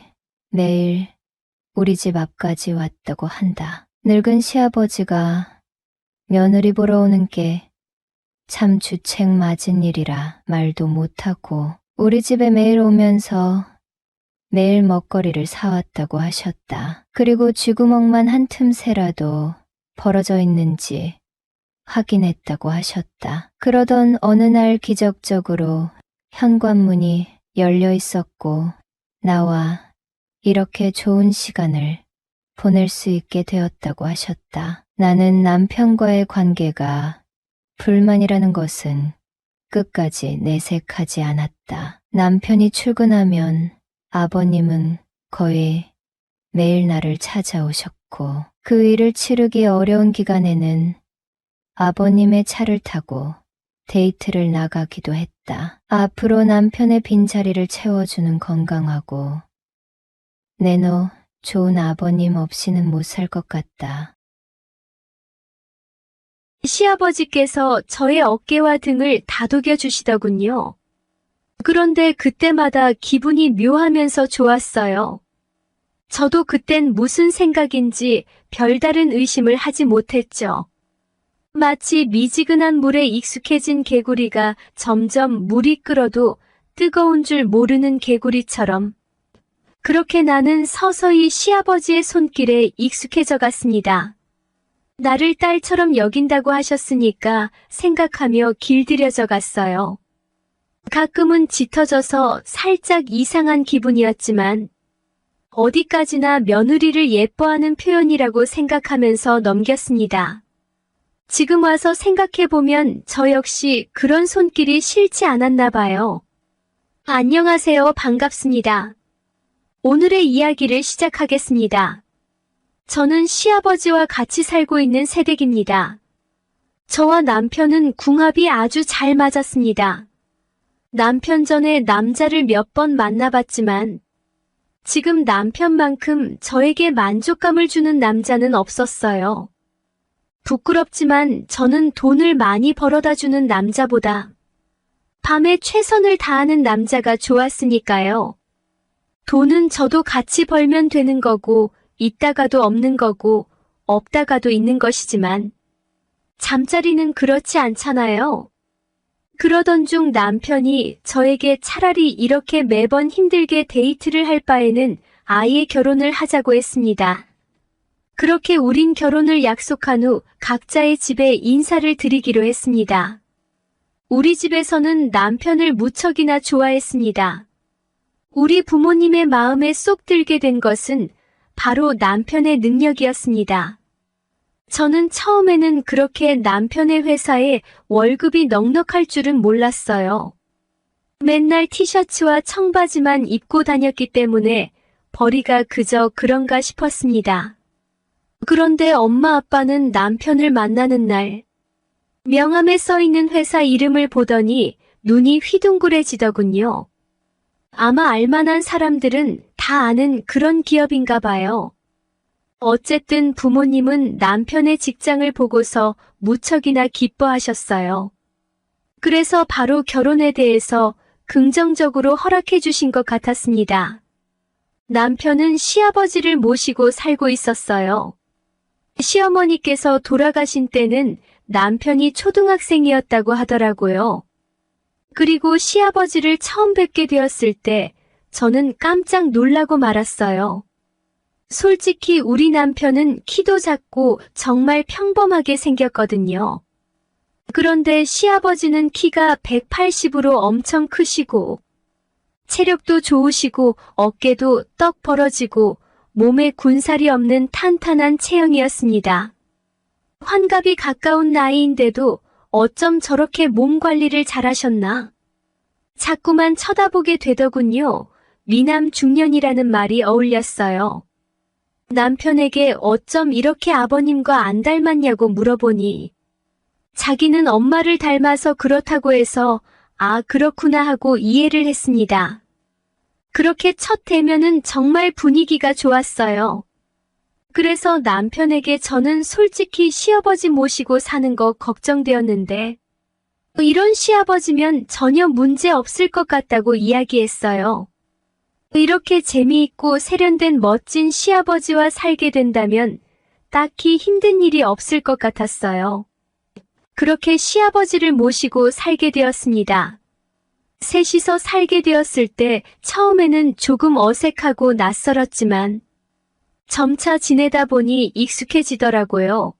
매일 우리 집 앞까지 왔다고 한다. 늙은 시아버지가 며느리 보러 오는 게 참 주책 맞은 일이라 말도 못하고 우리 집에 매일 오면서 매일 먹거리를 사왔다고 하셨다. 그리고 쥐구멍만 한 틈새라도 벌어져 있는지 확인했다고 하셨다. 그러던 어느 날 기적적으로 현관문이 열려 있었고 나와 이렇게 좋은 시간을 보낼 수 있게 되었다고 하셨다. 나는 남편과의 관계가 불만이라는 것은 끝까지 내색하지 않았다. 남편이 출근하면 아버님은 거의 매일 나를 찾아오셨고 그 일을 치르기 어려운 기간에는 아버님의 차를 타고 데이트를 나가기도 했다. 앞으로 남편의 빈자리를 채워주는 건강하고 내노 좋은 아버님 없이는 못 살 것 같다. 시아버지께서 저의 어깨와 등을 다독여 주시더군요. 그런데 그때마다 기분이 묘하면서 좋았어요. 저도 그땐 무슨 생각인지 별다른 의심을 하지 못했죠. 마치 미지근한 물에 익숙해진 개구리가 점점 물이 끓어도 뜨거운 줄 모르는 개구리처럼 그렇게 나는 서서히 시아버지의 손길에 익숙해져 갔습니다. 나를 딸처럼 여긴다고 하셨으니까 생각하며 길들여져 갔어요. 가끔은 짙어져서 살짝 이상한 기분이었지만 어디까지나 며느리를 예뻐하는 표현이라고 생각하면서 넘겼습니다. 지금 와서 생각해보면 저 역시 그런 손길이 싫지 않았나 봐요. 안녕하세요. 반갑습니다. 오늘의 이야기를 시작하겠습니다. 저는 시아버지와 같이 살고 있는 새댁입니다. 저와 남편은 궁합이 아주 잘 맞았습니다. 남편 전에 남자를 몇 번 만나봤지만 지금 남편만큼 저에게 만족감을 주는 남자는 없었어요. 부끄럽지만 저는 돈을 많이 벌어다 주는 남자보다 밤에 최선을 다하는 남자가 좋았으니까요. 돈은 저도 같이 벌면 되는 거고 있다가도 없는 거고 없다가도 있는 것이지만 잠자리는 그렇지 않잖아요. 그러던 중 남편이 저에게 차라리 이렇게 매번 힘들게 데이트를 할 바에는 아예 결혼을 하자고 했습니다. 그렇게 우린 결혼을 약속한 후 각자의 집에 인사를 드리기로 했습니다. 우리 집에서는 남편을 무척이나 좋아했습니다. 우리 부모님의 마음에 쏙 들게 된 것은 바로 남편의 능력이었습니다. 저는 처음에는 그렇게 남편의 회사에 월급이 넉넉할 줄은 몰랐어요. 맨날 티셔츠와 청바지만 입고 다녔기 때문에 벌이가 그저 그런가 싶었습니다. 그런데 엄마 아빠는 남편을 만나는 날 명함에 써 있는 회사 이름을 보더니 눈이 휘둥그레지더군요. 아마 알만한 사람들은 다 아는 그런 기업인가 봐요. 어쨌든 부모님은 남편의 직장을 보고서 무척이나 기뻐하셨어요. 그래서 바로 결혼에 대해서 긍정적으로 허락해 주신 것 같았습니다. 남편은 시아버지를 모시고 살고 있었어요. 시어머니께서 돌아가신 때는 남편이 초등학생이었다고 하더라고요. 그리고 시아버지를 처음 뵙게 되었을 때 저는 깜짝 놀라고 말았어요. 솔직히 우리 남편은 키도 작고 정말 평범하게 생겼거든요. 그런데 시아버지는 키가 180으로 엄청 크시고 체력도 좋으시고 어깨도 떡 벌어지고 몸에 군살이 없는 탄탄한 체형이었습니다. 환갑이 가까운 나이인데도 어쩜 저렇게 몸 관리를 잘하셨나? 자꾸만 쳐다보게 되더군요. 미남 중년이라는 말이 어울렸어요. 남편에게 어쩜 이렇게 아버님과 안 닮았냐고 물어보니 자기는 엄마를 닮아서 그렇다고 해서 아 그렇구나 하고 이해를 했습니다. 그렇게 첫 대면은 정말 분위기가 좋았어요. 그래서 남편에게 저는 솔직히 시아버지 모시고 사는 거 걱정되었는데 이런 시아버지면 전혀 문제 없을 것 같다고 이야기했어요. 이렇게 재미있고 세련된 멋진 시아버지와 살게 된다면 딱히 힘든 일이 없을 것 같았어요. 그렇게 시아버지를 모시고 살게 되었습니다. 셋이서 살게 되었을 때 처음에는 조금 어색하고 낯설었지만 점차 지내다 보니 익숙해지더라고요.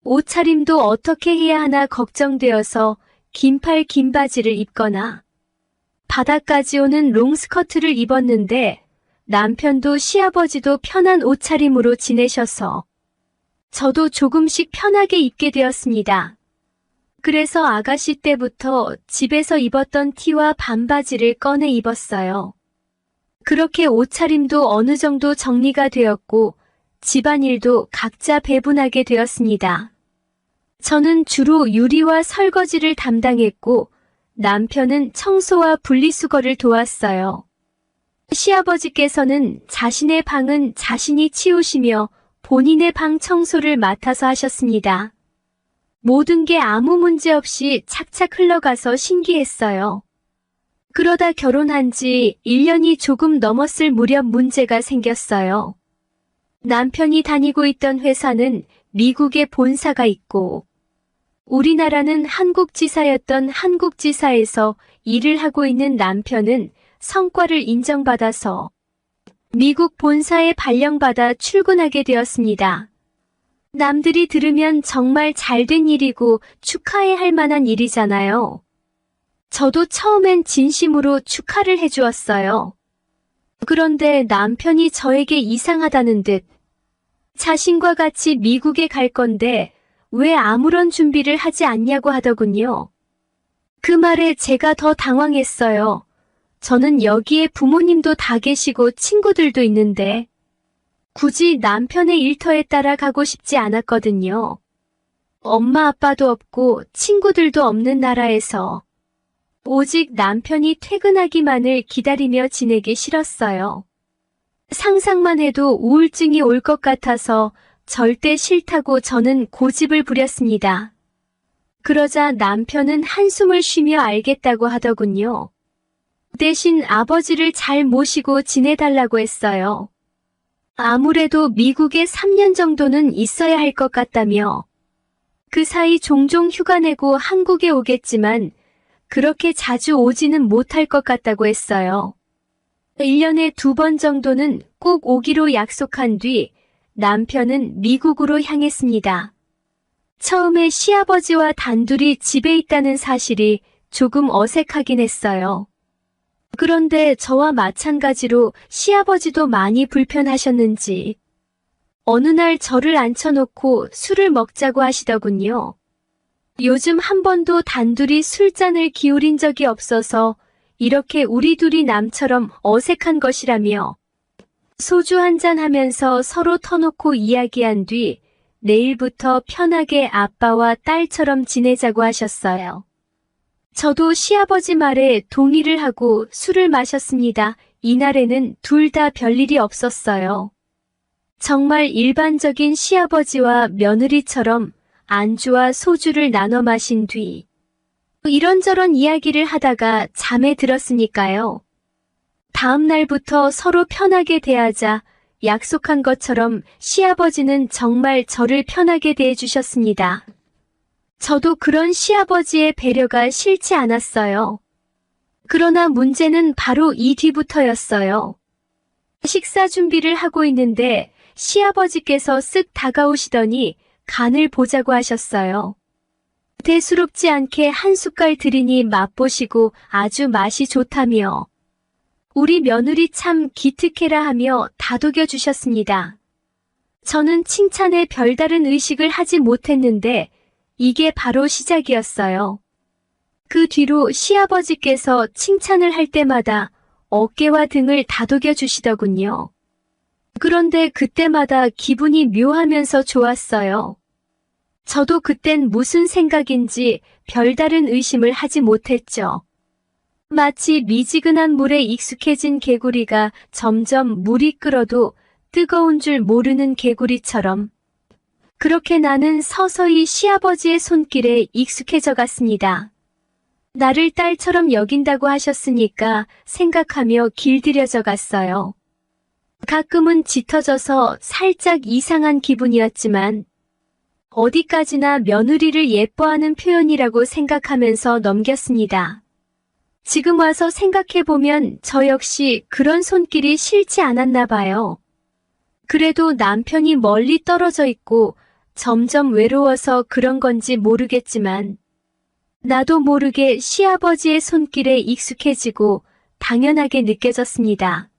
옷차림도 어떻게 해야 하나 걱정되어서 긴팔 긴 바지를 입거나 바닥까지 오는 롱스커트를 입었는데 남편도 시아버지도 편한 옷차림으로 지내셔서 저도 조금씩 편하게 입게 되었습니다. 그래서 아가씨 때부터 집에서 입었던 티와 반바지를 꺼내 입었어요. 그렇게 옷차림도 어느 정도 정리가 되었고 집안일도 각자 배분하게 되었습니다. 저는 주로 요리와 설거지를 담당했고 남편은 청소와 분리수거를 도왔어요. 시아버지께서는 자신의 방은 자신이 치우시며 본인의 방 청소를 맡아서 하셨습니다. 모든 게 아무 문제 없이 착착 흘러가서 신기했어요. 그러다 결혼한 지 1년이 조금 넘었을 무렵 문제가 생겼어요. 남편이 다니고 있던 회사는 미국에 본사가 있고 우리나라는 한국지사였던 한국지사에서 일을 하고 있는 남편은 성과를 인정받아서 미국 본사에 발령받아 출근하게 되었습니다. 남들이 들으면 정말 잘된 일이고 축하해야 할 만한 일이잖아요. 저도 처음엔 진심으로 축하를 해주었어요. 그런데 남편이 저에게 이상하다는 듯 자신과 같이 미국에 갈 건데 왜 아무런 준비를 하지 않냐고 하더군요. 그 말에 제가 더 당황했어요. 저는 여기에 부모님도 다 계시고 친구들도 있는데 굳이 남편의 일터에 따라 가고 싶지 않았거든요. 엄마 아빠도 없고 친구들도 없는 나라에서 오직 남편이 퇴근하기만을 기다리며 지내기 싫었어요. 상상만 해도 우울증이 올 것 같아서 절대 싫다고 저는 고집을 부렸습니다. 그러자 남편은 한숨을 쉬며 알겠다고 하더군요. 대신 아버지를 잘 모시고 지내달라고 했어요. 아무래도 미국에 3년 정도는 있어야 할 것 같다며 그 사이 종종 휴가 내고 한국에 오겠지만 그렇게 자주 오지는 못할 것 같다고 했어요. 1년에 2번 정도는 꼭 오기로 약속한 뒤 남편은 미국으로 향했습니다. 처음에 시아버지와 단둘이 집에 있다는 사실이 조금 어색하긴 했어요. 그런데 저와 마찬가지로 시아버지도 많이 불편하셨는지 어느 날 저를 앉혀놓고 술을 먹자고 하시더군요. 요즘 한 번도 단둘이 술잔을 기울인 적이 없어서 이렇게 우리 둘이 남처럼 어색한 것이라며 소주 한잔 하면서 서로 터놓고 이야기한 뒤 내일부터 편하게 아빠와 딸처럼 지내자고 하셨어요. 저도 시아버지 말에 동의를 하고 술을 마셨습니다. 이날에는 둘 다 별일이 없었어요. 정말 일반적인 시아버지와 며느리처럼 안주와 소주를 나눠 마신 뒤 이런저런 이야기를 하다가 잠에 들었으니까요. 다음 날부터 서로 편하게 대하자 약속한 것처럼 시아버지는 정말 저를 편하게 대해주셨습니다. 저도 그런 시아버지의 배려가 싫지 않았어요. 그러나 문제는 바로 이 뒤부터였어요. 식사 준비를 하고 있는데 시아버지께서 쓱 다가오시더니 간을 보자고 하셨어요. 대수롭지 않게 한 숟갈 드리니 맛보시고 아주 맛이 좋다며 우리 며느리 참 기특해라 하며 다독여 주셨습니다. 저는 칭찬에 별다른 의식을 하지 못했는데 이게 바로 시작이었어요. 그 뒤로 시아버지께서 칭찬을 할 때마다 어깨와 등을 다독여 주시더군요. 그런데 그때마다 기분이 묘하면서 좋았어요. 저도 그땐 무슨 생각인지 별다른 의심을 하지 못했죠. 마치 미지근한 물에 익숙해진 개구리가 점점 물이 끓어도 뜨거운 줄 모르는 개구리처럼 그렇게 나는 서서히 시아버지의 손길에 익숙해져 갔습니다. 나를 딸처럼 여긴다고 하셨으니까 생각하며 길들여져 갔어요. 가끔은 짙어져서 살짝 이상한 기분이었지만 어디까지나 며느리를 예뻐하는 표현이라고 생각하면서 넘겼습니다. 지금 와서 생각해보면 저 역시 그런 손길이 싫지 않았나 봐요. 그래도 남편이 멀리 떨어져 있고 점점 외로워서 그런 건지 모르겠지만 나도 모르게 시아버지의 손길에 익숙해지고 당연하게 느껴졌습니다.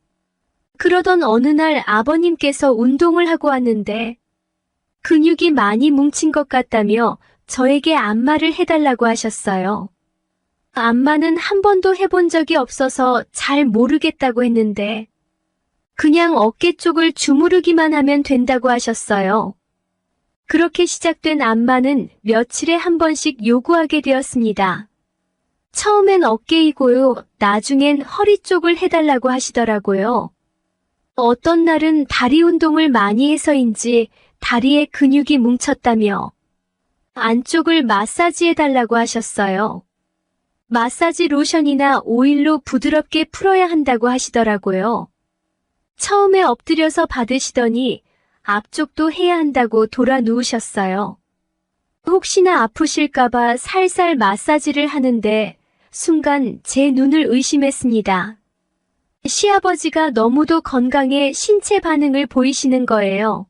그러던 어느 날 아버님께서 운동을 하고 왔는데 근육이 많이 뭉친 것 같다며 저에게 안마를 해달라고 하셨어요. 안마는 한 번도 해본 적이 없어서 잘 모르겠다고 했는데 그냥 어깨 쪽을 주무르기만 하면 된다고 하셨어요. 그렇게 시작된 안마는 며칠에 한 번씩 요구하게 되었습니다. 처음엔 어깨이고요. 나중엔 허리 쪽을 해달라고 하시더라고요. 어떤 날은 다리 운동을 많이 해서인지 다리에 근육이 뭉쳤다며 안쪽을 마사지해달라고 하셨어요. 마사지 로션이나 오일로 부드럽게 풀어야 한다고 하시더라고요. 처음에 엎드려서 받으시더니 앞쪽도 해야 한다고 돌아 누우셨어요. 혹시나 아프실까봐 살살 마사지를 하는데 순간 제 눈을 의심했습니다. 시아버지가 너무도 건강에 신체 반응을 보이시는 거예요.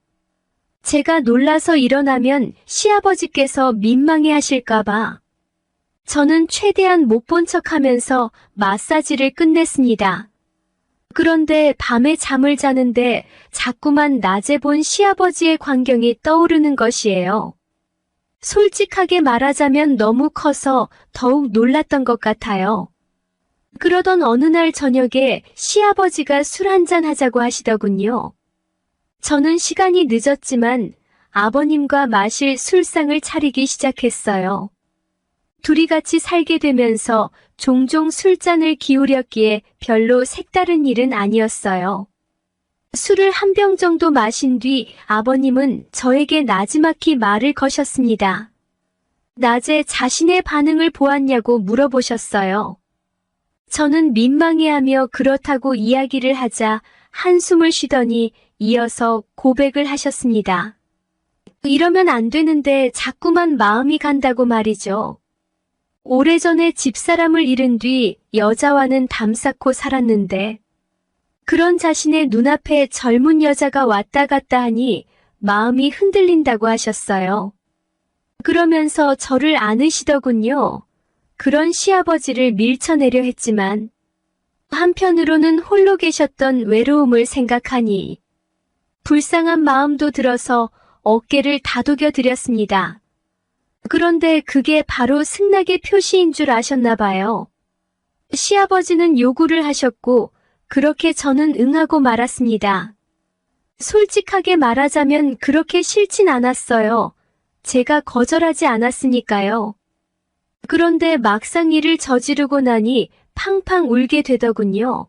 제가 놀라서 일어나면 시아버지께서 민망해 하실까봐 저는 최대한 못 본 척하면서 마사지를 끝냈습니다. 그런데 밤에 잠을 자는데 자꾸만 낮에 본 시아버지의 광경이 떠오르는 것이에요. 솔직하게 말하자면 너무 커서 더욱 놀랐던 것 같아요. 그러던 어느 날 저녁에 시아버지가 술 한잔 하자고 하시더군요. 저는 시간이 늦었지만 아버님과 마실 술상을 차리기 시작했어요. 둘이 같이 살게 되면서 종종 술잔을 기울였기에 별로 색다른 일은 아니었어요. 술을 한 병 정도 마신 뒤 아버님은 저에게 나지막히 말을 거셨습니다. 낮에 자신의 반응을 보았냐고 물어보셨어요. 저는 민망해하며 그렇다고 이야기를 하자 한숨을 쉬더니 이어서 고백을 하셨습니다. 이러면 안 되는데 자꾸만 마음이 간다고 말이죠. 오래전에 집사람을 잃은 뒤 여자와는 담쌓고 살았는데 그런 자신의 눈앞에 젊은 여자가 왔다 갔다 하니 마음이 흔들린다고 하셨어요. 그러면서 저를 안으시더군요. 그런 시아버지를 밀쳐내려 했지만 한편으로는 홀로 계셨던 외로움을 생각하니 불쌍한 마음도 들어서 어깨를 다독여 드렸습니다. 그런데 그게 바로 승낙의 표시인 줄 아셨나 봐요. 시아버지는 요구를 하셨고 그렇게 저는 응하고 말았습니다. 솔직하게 말하자면 그렇게 싫진 않았어요. 제가 거절하지 않았으니까요. 그런데 막상 일을 저지르고 나니 팡팡 울게 되더군요.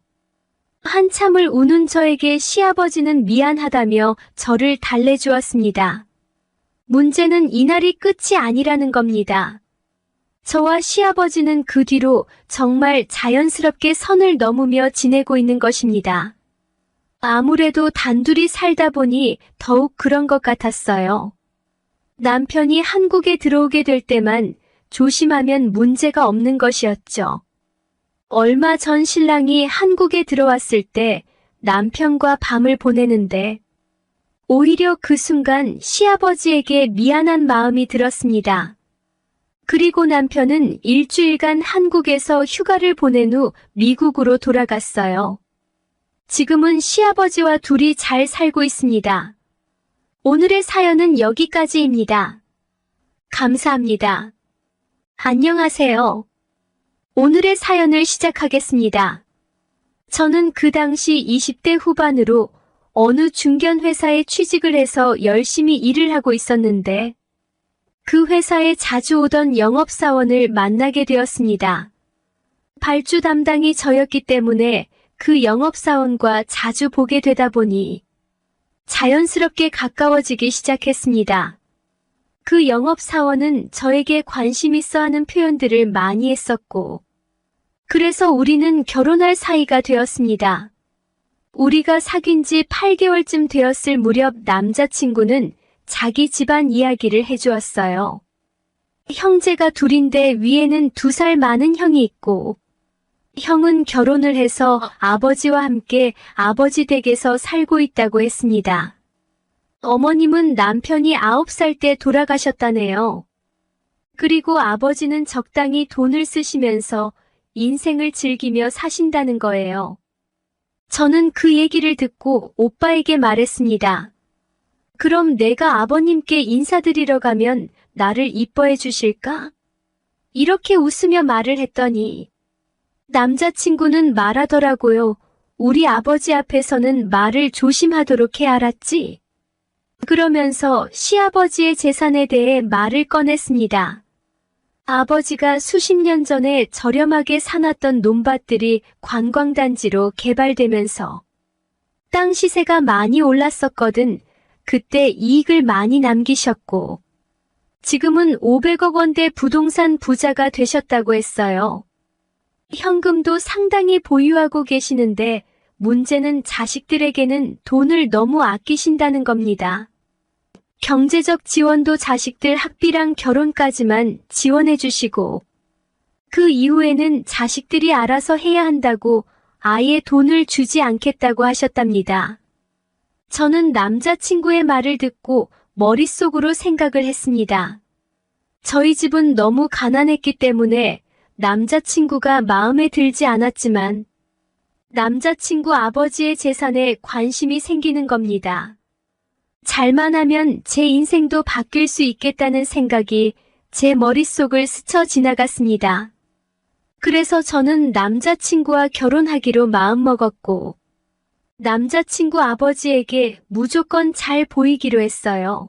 한참을 우는 저에게 시아버지는 미안하다며 저를 달래주었습니다. 문제는 이날이 끝이 아니라는 겁니다. 저와 시아버지는 그 뒤로 정말 자연스럽게 선을 넘으며 지내고 있는 것입니다. 아무래도 단둘이 살다 보니 더욱 그런 것 같았어요. 남편이 한국에 들어오게 될 때만 조심하면 문제가 없는 것이었죠. 얼마 전 신랑이 한국에 들어왔을 때 남편과 밤을 보내는데 오히려 그 순간 시아버지에게 미안한 마음이 들었습니다. 그리고 남편은 일주일간 한국에서 휴가를 보낸 후 미국으로 돌아갔어요. 지금은 시아버지와 둘이 잘 살고 있습니다. 오늘의 사연은 여기까지입니다. 감사합니다. 안녕하세요. 오늘의 사연을 시작하겠습니다. 저는 그 당시 20대 후반으로 어느 중견 회사에 취직을 해서 열심히 일을 하고 있었는데 그 회사에 자주 오던 영업사원을 만나게 되었습니다. 발주 담당이 저였기 때문에 그 영업사원과 자주 보게 되다 보니 자연스럽게 가까워지기 시작했습니다. 그 영업사원은 저에게 관심 있어 하는 표현들을 많이 했었고, 그래서 우리는 결혼할 사이가 되었습니다. 우리가 사귄 지 8개월쯤 되었을 무렵 남자친구는 자기 집안 이야기를 해주었어요. 형제가 둘인데 위에는 2살 많은 형이 있고, 형은 결혼을 해서 아버지와 함께 아버지 댁에서 살고 있다고 했습니다. 어머님은 남편이 9살 때 돌아가셨다네요. 그리고 아버지는 적당히 돈을 쓰시면서 인생을 즐기며 사신다는 거예요. 저는 그 얘기를 듣고 오빠에게 말했습니다. 그럼 내가 아버님께 인사드리러 가면 나를 이뻐해 주실까? 이렇게 웃으며 말을 했더니 남자친구는 말하더라고요. 우리 아버지 앞에서는 말을 조심하도록 해 알았지? 그러면서 시아버지의 재산에 대해 말을 꺼냈습니다. 아버지가 수십 년 전에 저렴하게 사놨던 논밭들이 관광단지로 개발되면서 땅 시세가 많이 올랐었거든. 그때 이익을 많이 남기셨고 지금은 500억 원대 부동산 부자가 되셨다고 했어요. 현금도 상당히 보유하고 계시는데 문제는 자식들에게는 돈을 너무 아끼신다는 겁니다. 경제적 지원도 자식들 학비랑 결혼까지만 지원해 주시고 그 이후에는 자식들이 알아서 해야 한다고 아예 돈을 주지 않겠다고 하셨답니다. 저는 남자친구의 말을 듣고 머릿속으로 생각을 했습니다. 저희 집은 너무 가난했기 때문에 남자친구가 마음에 들지 않았지만 남자친구 아버지의 재산에 관심이 생기는 겁니다. 잘만 하면 제 인생도 바뀔 수 있겠다는 생각이 제 머릿속을 스쳐 지나갔습니다. 그래서 저는 남자친구와 결혼하기로 마음먹었고 남자친구 아버지에게 무조건 잘 보이기로 했어요.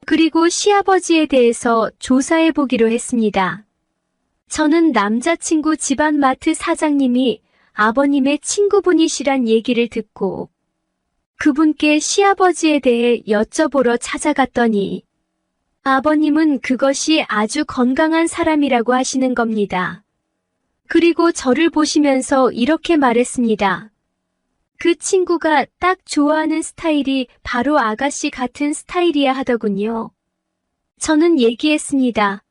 그리고 시아버지에 대해서 조사해 보기로 했습니다. 저는 남자친구 집안 마트 사장님이 아버님의 친구분이시란 얘기를 듣고 그분께 시아버지에 대해 여쭤보러 찾아갔더니 아버님은 그것이 아주 건강한 사람이라고 하시는 겁니다. 그리고 저를 보시면서 이렇게 말했습니다. 그 친구가 딱 좋아하는 스타일이 바로 아가씨 같은 스타일이야 하더군요. 저는 얘기했습니다.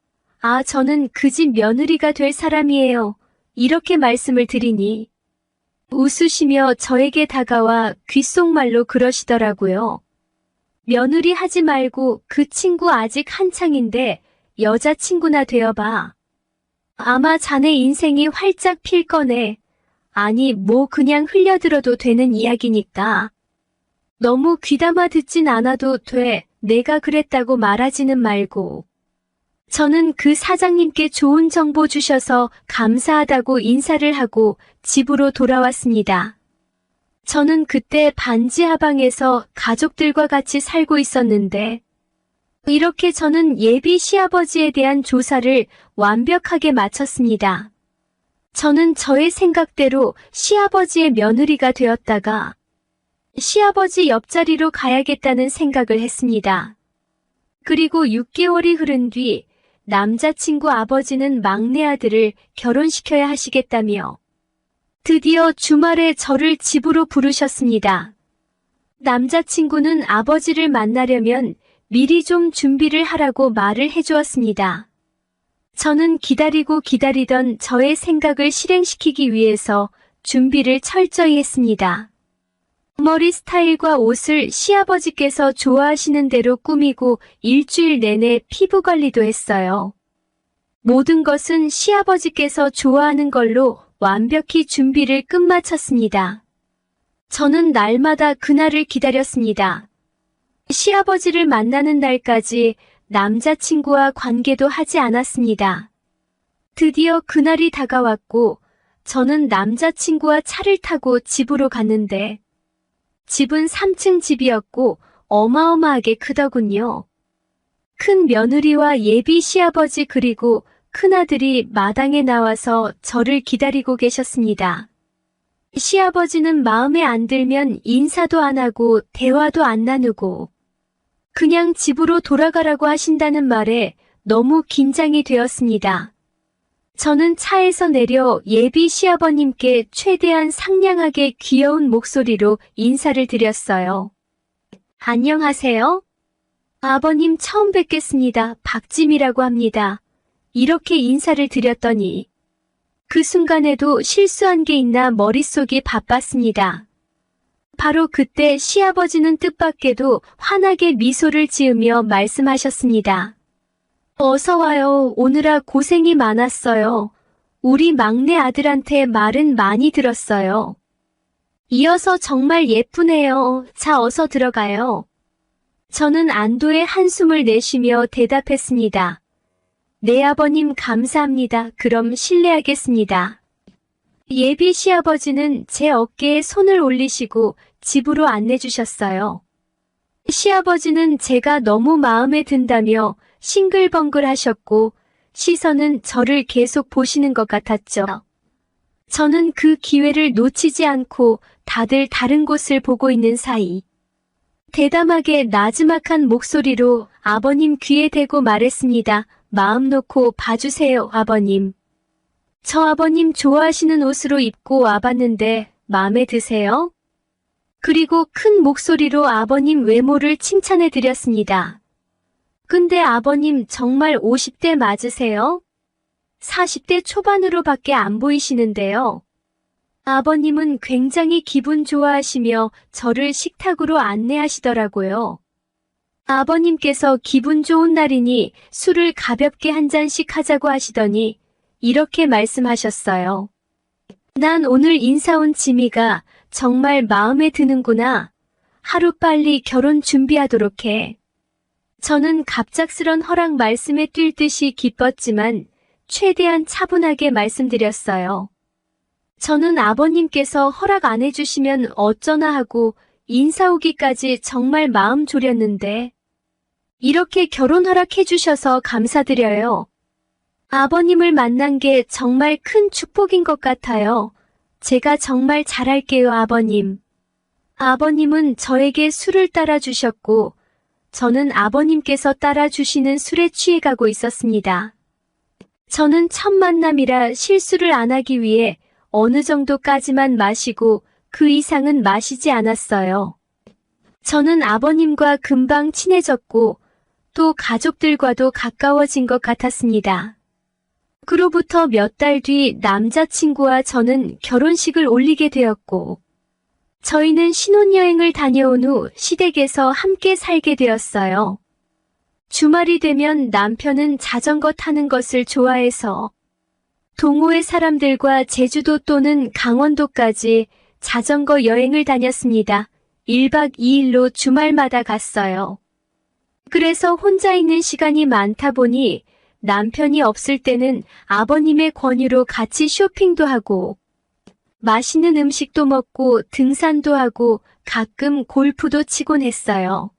아, 저는 그 집 며느리가 될 사람이에요. 이렇게 말씀을 드리니 웃으시며 저에게 다가와 귓속말로 그러시더라고요. 며느리 하지 말고 그 친구 아직 한창인데 여자친구나 되어봐. 아마 자네 인생이 활짝 필 거네. 아니, 뭐 그냥 흘려들어도 되는 이야기니까. 너무 귀담아 듣진 않아도 돼. 내가 그랬다고 말하지는 말고. 저는 그 사장님께 좋은 정보 주셔서 감사하다고 인사를 하고 집으로 돌아왔습니다. 저는 그때 반지 하방에서 가족들과 같이 살고 있었는데, 이렇게 저는 예비 시아버지에 대한 조사를 완벽하게 마쳤습니다. 저는 저의 생각대로 시아버지의 며느리가 되었다가 시아버지 옆자리로 가야겠다는 생각을 했습니다. 그리고 6개월이 흐른 뒤 남자친구 아버지는 막내 아들을 결혼시켜야 하시겠다며 드디어 주말에 저를 집으로 부르셨습니다. 남자친구는 아버지를 만나려면 미리 좀 준비를 하라고 말을 해주었습니다. 저는 기다리고 기다리던 저의 생각을 실행시키기 위해서 준비를 철저히 했습니다. 머리 스타일과 옷을 시아버지께서 좋아하시는 대로 꾸미고 일주일 내내 피부 관리도 했어요. 모든 것은 시아버지께서 좋아하는 걸로 완벽히 준비를 끝마쳤습니다. 저는 날마다 그날을 기다렸습니다. 시아버지를 만나는 날까지 남자친구와 관계도 하지 않았습니다. 드디어 그날이 다가왔고 저는 남자친구와 차를 타고 집으로 갔는데 집은 3층 집이었고 어마어마하게 크더군요. 큰 며느리와 예비 시아버지 그리고 큰아들이 마당에 나와서 저를 기다리고 계셨습니다. 시아버지는 마음에 안 들면 인사도 안 하고 대화도 안 나누고 그냥 집으로 돌아가라고 하신다는 말에 너무 긴장이 되었습니다. 저는 차에서 내려 예비 시아버님께 최대한 상냥하게 귀여운 목소리로 인사를 드렸어요. 안녕하세요. 아버님 처음 뵙겠습니다. 박지미라고 합니다. 이렇게 인사를 드렸더니 그 순간에도 실수한 게 있나 머릿속이 바빴습니다. 바로 그때 시아버지는 뜻밖에도 환하게 미소를 지으며 말씀하셨습니다. 어서 와요. 오느라 고생이 많았어요. 우리 막내 아들한테 말은 많이 들었어요. 이어서 정말 예쁘네요. 자, 어서 들어가요. 저는 안도의 한숨을 내쉬며 대답했습니다. 네, 아버님 감사합니다. 그럼 실례하겠습니다. 예비 시아버지는 제 어깨에 손을 올리시고 집으로 안내주셨어요. 시아버지는 제가 너무 마음에 든다며 싱글벙글 하셨고 시선은 저를 계속 보시는 것 같았죠. 저는 그 기회를 놓치지 않고 다들 다른 곳을 보고 있는 사이 대담하게 나지막한 목소리로 아버님 귀에 대고 말했습니다. 마음 놓고 봐주세요, 아버님. 저 아버님 좋아하시는 옷으로 입고 와봤는데 마음에 드세요? 그리고 큰 목소리로 아버님 외모를 칭찬해 드렸습니다. 근데 아버님 정말 50대 맞으세요? 40대 초반으로밖에 안 보이시는데요. 아버님은 굉장히 기분 좋아하시며 저를 식탁으로 안내하시더라고요. 아버님께서 기분 좋은 날이니 술을 가볍게 한 잔씩 하자고 하시더니 이렇게 말씀하셨어요. 난 오늘 인사 온 지미가 정말 마음에 드는구나. 하루빨리 결혼 준비하도록 해. 저는 갑작스런 허락 말씀에 뛸 듯이 기뻤지만 최대한 차분하게 말씀드렸어요. 저는 아버님께서 허락 안 해주시면 어쩌나 하고 인사 오기까지 정말 마음 졸였는데 이렇게 결혼 허락해 주셔서 감사드려요. 아버님을 만난 게 정말 큰 축복인 것 같아요. 제가 정말 잘할게요, 아버님. 아버님은 저에게 술을 따라 주셨고 저는 아버님께서 따라 주시는 술에 취해가고 있었습니다. 저는 첫 만남이라 실수를 안 하기 위해 어느 정도까지만 마시고 그 이상은 마시지 않았어요. 저는 아버님과 금방 친해졌고 또 가족들과도 가까워진 것 같았습니다. 그로부터 몇 달 뒤 남자친구와 저는 결혼식을 올리게 되었고 저희는 신혼여행을 다녀온 후 시댁에서 함께 살게 되었어요. 주말이 되면 남편은 자전거 타는 것을 좋아해서 동호회 사람들과 제주도 또는 강원도까지 자전거 여행을 다녔습니다. 1박 2일로 주말마다 갔어요. 그래서 혼자 있는 시간이 많다 보니 남편이 없을 때는 아버님의 권유로 같이 쇼핑도 하고 맛있는 음식도 먹고 등산도 하고 가끔 골프도 치곤 했어요.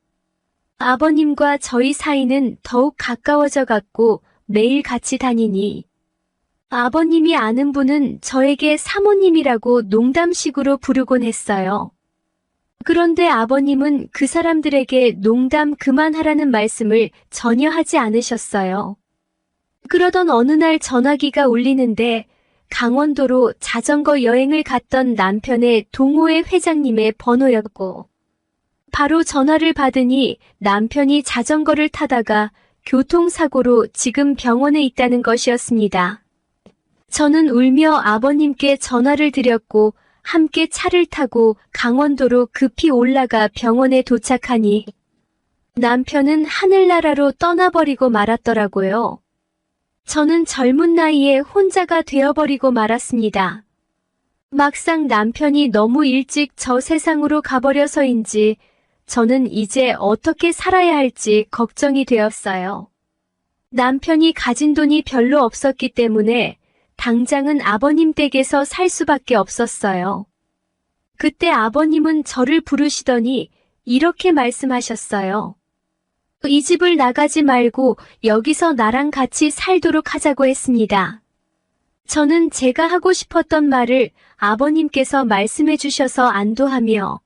아버님과 저희 사이는 더욱 가까워져 갔고 매일 같이 다니니 아버님이 아는 분은 저에게 사모님이라고 농담식으로 부르곤 했어요. 그런데 아버님은 그 사람들에게 농담 그만하라는 말씀을 전혀 하지 않으셨어요. 그러던 어느 날 전화기가 울리는데 강원도로 자전거 여행을 갔던 남편의 동호회 회장님의 번호였고 바로 전화를 받으니 남편이 자전거를 타다가 교통사고로 지금 병원에 있다는 것이었습니다. 저는 울며 아버님께 전화를 드렸고 함께 차를 타고 강원도로 급히 올라가 병원에 도착하니 남편은 하늘나라로 떠나버리고 말았더라고요. 저는 젊은 나이에 혼자가 되어버리고 말았습니다. 막상 남편이 너무 일찍 저 세상으로 가버려서인지 저는 이제 어떻게 살아야 할지 걱정이 되었어요. 남편이 가진 돈이 별로 없었기 때문에 당장은 아버님 댁에서 살 수밖에 없었어요. 그때 아버님은 저를 부르시더니 이렇게 말씀하셨어요. 이 집을 나가지 말고 여기서 나랑 같이 살도록 하자고 했습니다. 저는 제가 하고 싶었던 말을 아버님께서 말씀해 주셔서 안도하며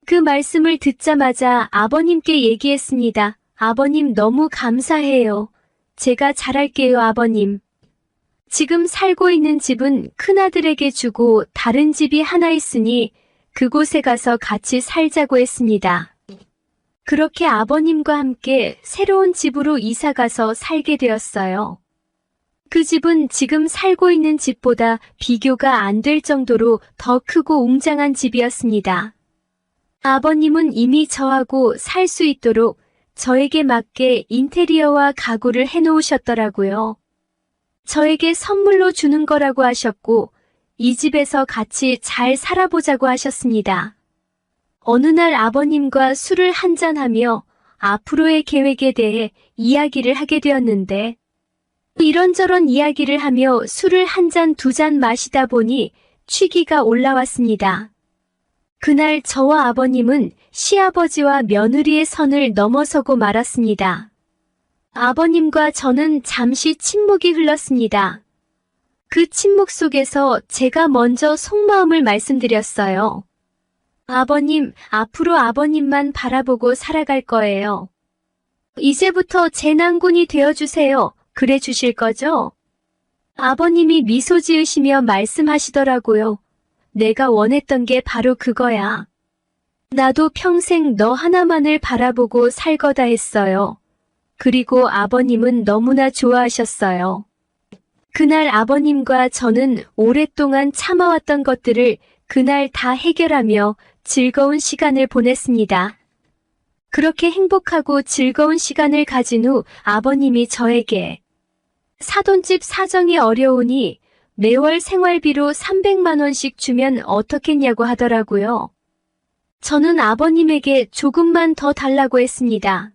그 말씀을 듣자마자 아버님께 얘기했습니다. 아버님 너무 감사해요. 제가 잘할게요, 아버님. 지금 살고 있는 집은 큰아들에게 주고 다른 집이 하나 있으니 그곳에 가서 같이 살자고 했습니다. 그렇게 아버님과 함께 새로운 집으로 이사가서 살게 되었어요. 그 집은 지금 살고 있는 집보다 비교가 안 될 정도로 더 크고 웅장한 집이었습니다. 아버님은 이미 저하고 살 수 있도록 저에게 맞게 인테리어와 가구를 해놓으셨더라고요. 저에게 선물로 주는 거라고 하셨고 이 집에서 같이 잘 살아보자고 하셨습니다. 어느 날 아버님과 술을 한잔하며 앞으로의 계획에 대해 이야기를 하게 되었는데 이런저런 이야기를 하며 술을 한 잔 두 잔 마시다 보니 취기가 올라왔습니다. 그날 저와 아버님은 시아버지와 며느리의 선을 넘어서고 말았습니다. 아버님과 저는 잠시 침묵이 흘렀습니다. 그 침묵 속에서 제가 먼저 속마음을 말씀드렸어요. 아버님, 앞으로 아버님만 바라보고 살아갈 거예요. 이제부터 제 낭군이 되어주세요. 그래 주실 거죠? 아버님이 미소 지으시며 말씀하시더라고요. 내가 원했던 게 바로 그거야. 나도 평생 너 하나만을 바라보고 살 거다 했어요. 그리고 아버님은 너무나 좋아하셨어요. 그날 아버님과 저는 오랫동안 참아왔던 것들을 그날 다 해결하며 즐거운 시간을 보냈습니다. 그렇게 행복하고 즐거운 시간을 가진 후 아버님이 저에게 사돈집 사정이 어려우니 매월 생활비로 300만 원씩 주면 어떻겠냐고 하더라고요. 저는 아버님에게 조금만 더 달라고 했습니다.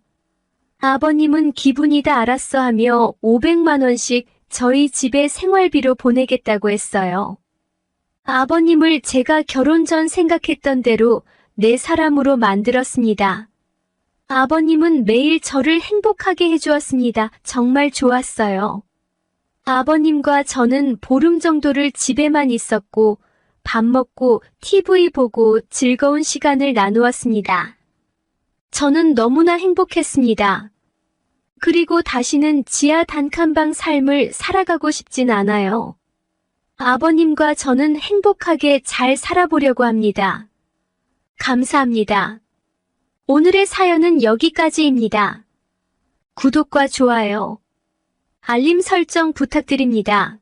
아버님은 기분이다 알았어 하며 500만 원씩 저희 집에 생활비로 보내겠다고 했어요. 아버님을 제가 결혼 전 생각했던 대로 내 사람으로 만들었습니다. 아버님은 매일 저를 행복하게 해주었습니다. 정말 좋았어요. 아버님과 저는 보름 정도를 집에만 있었고 밥 먹고 TV 보고 즐거운 시간을 나누었습니다. 저는 너무나 행복했습니다. 그리고 다시는 지하 단칸방 삶을 살아가고 싶진 않아요. 아버님과 저는 행복하게 잘 살아보려고 합니다. 감사합니다. 오늘의 사연은 여기까지입니다. 구독과 좋아요, 알림 설정 부탁드립니다.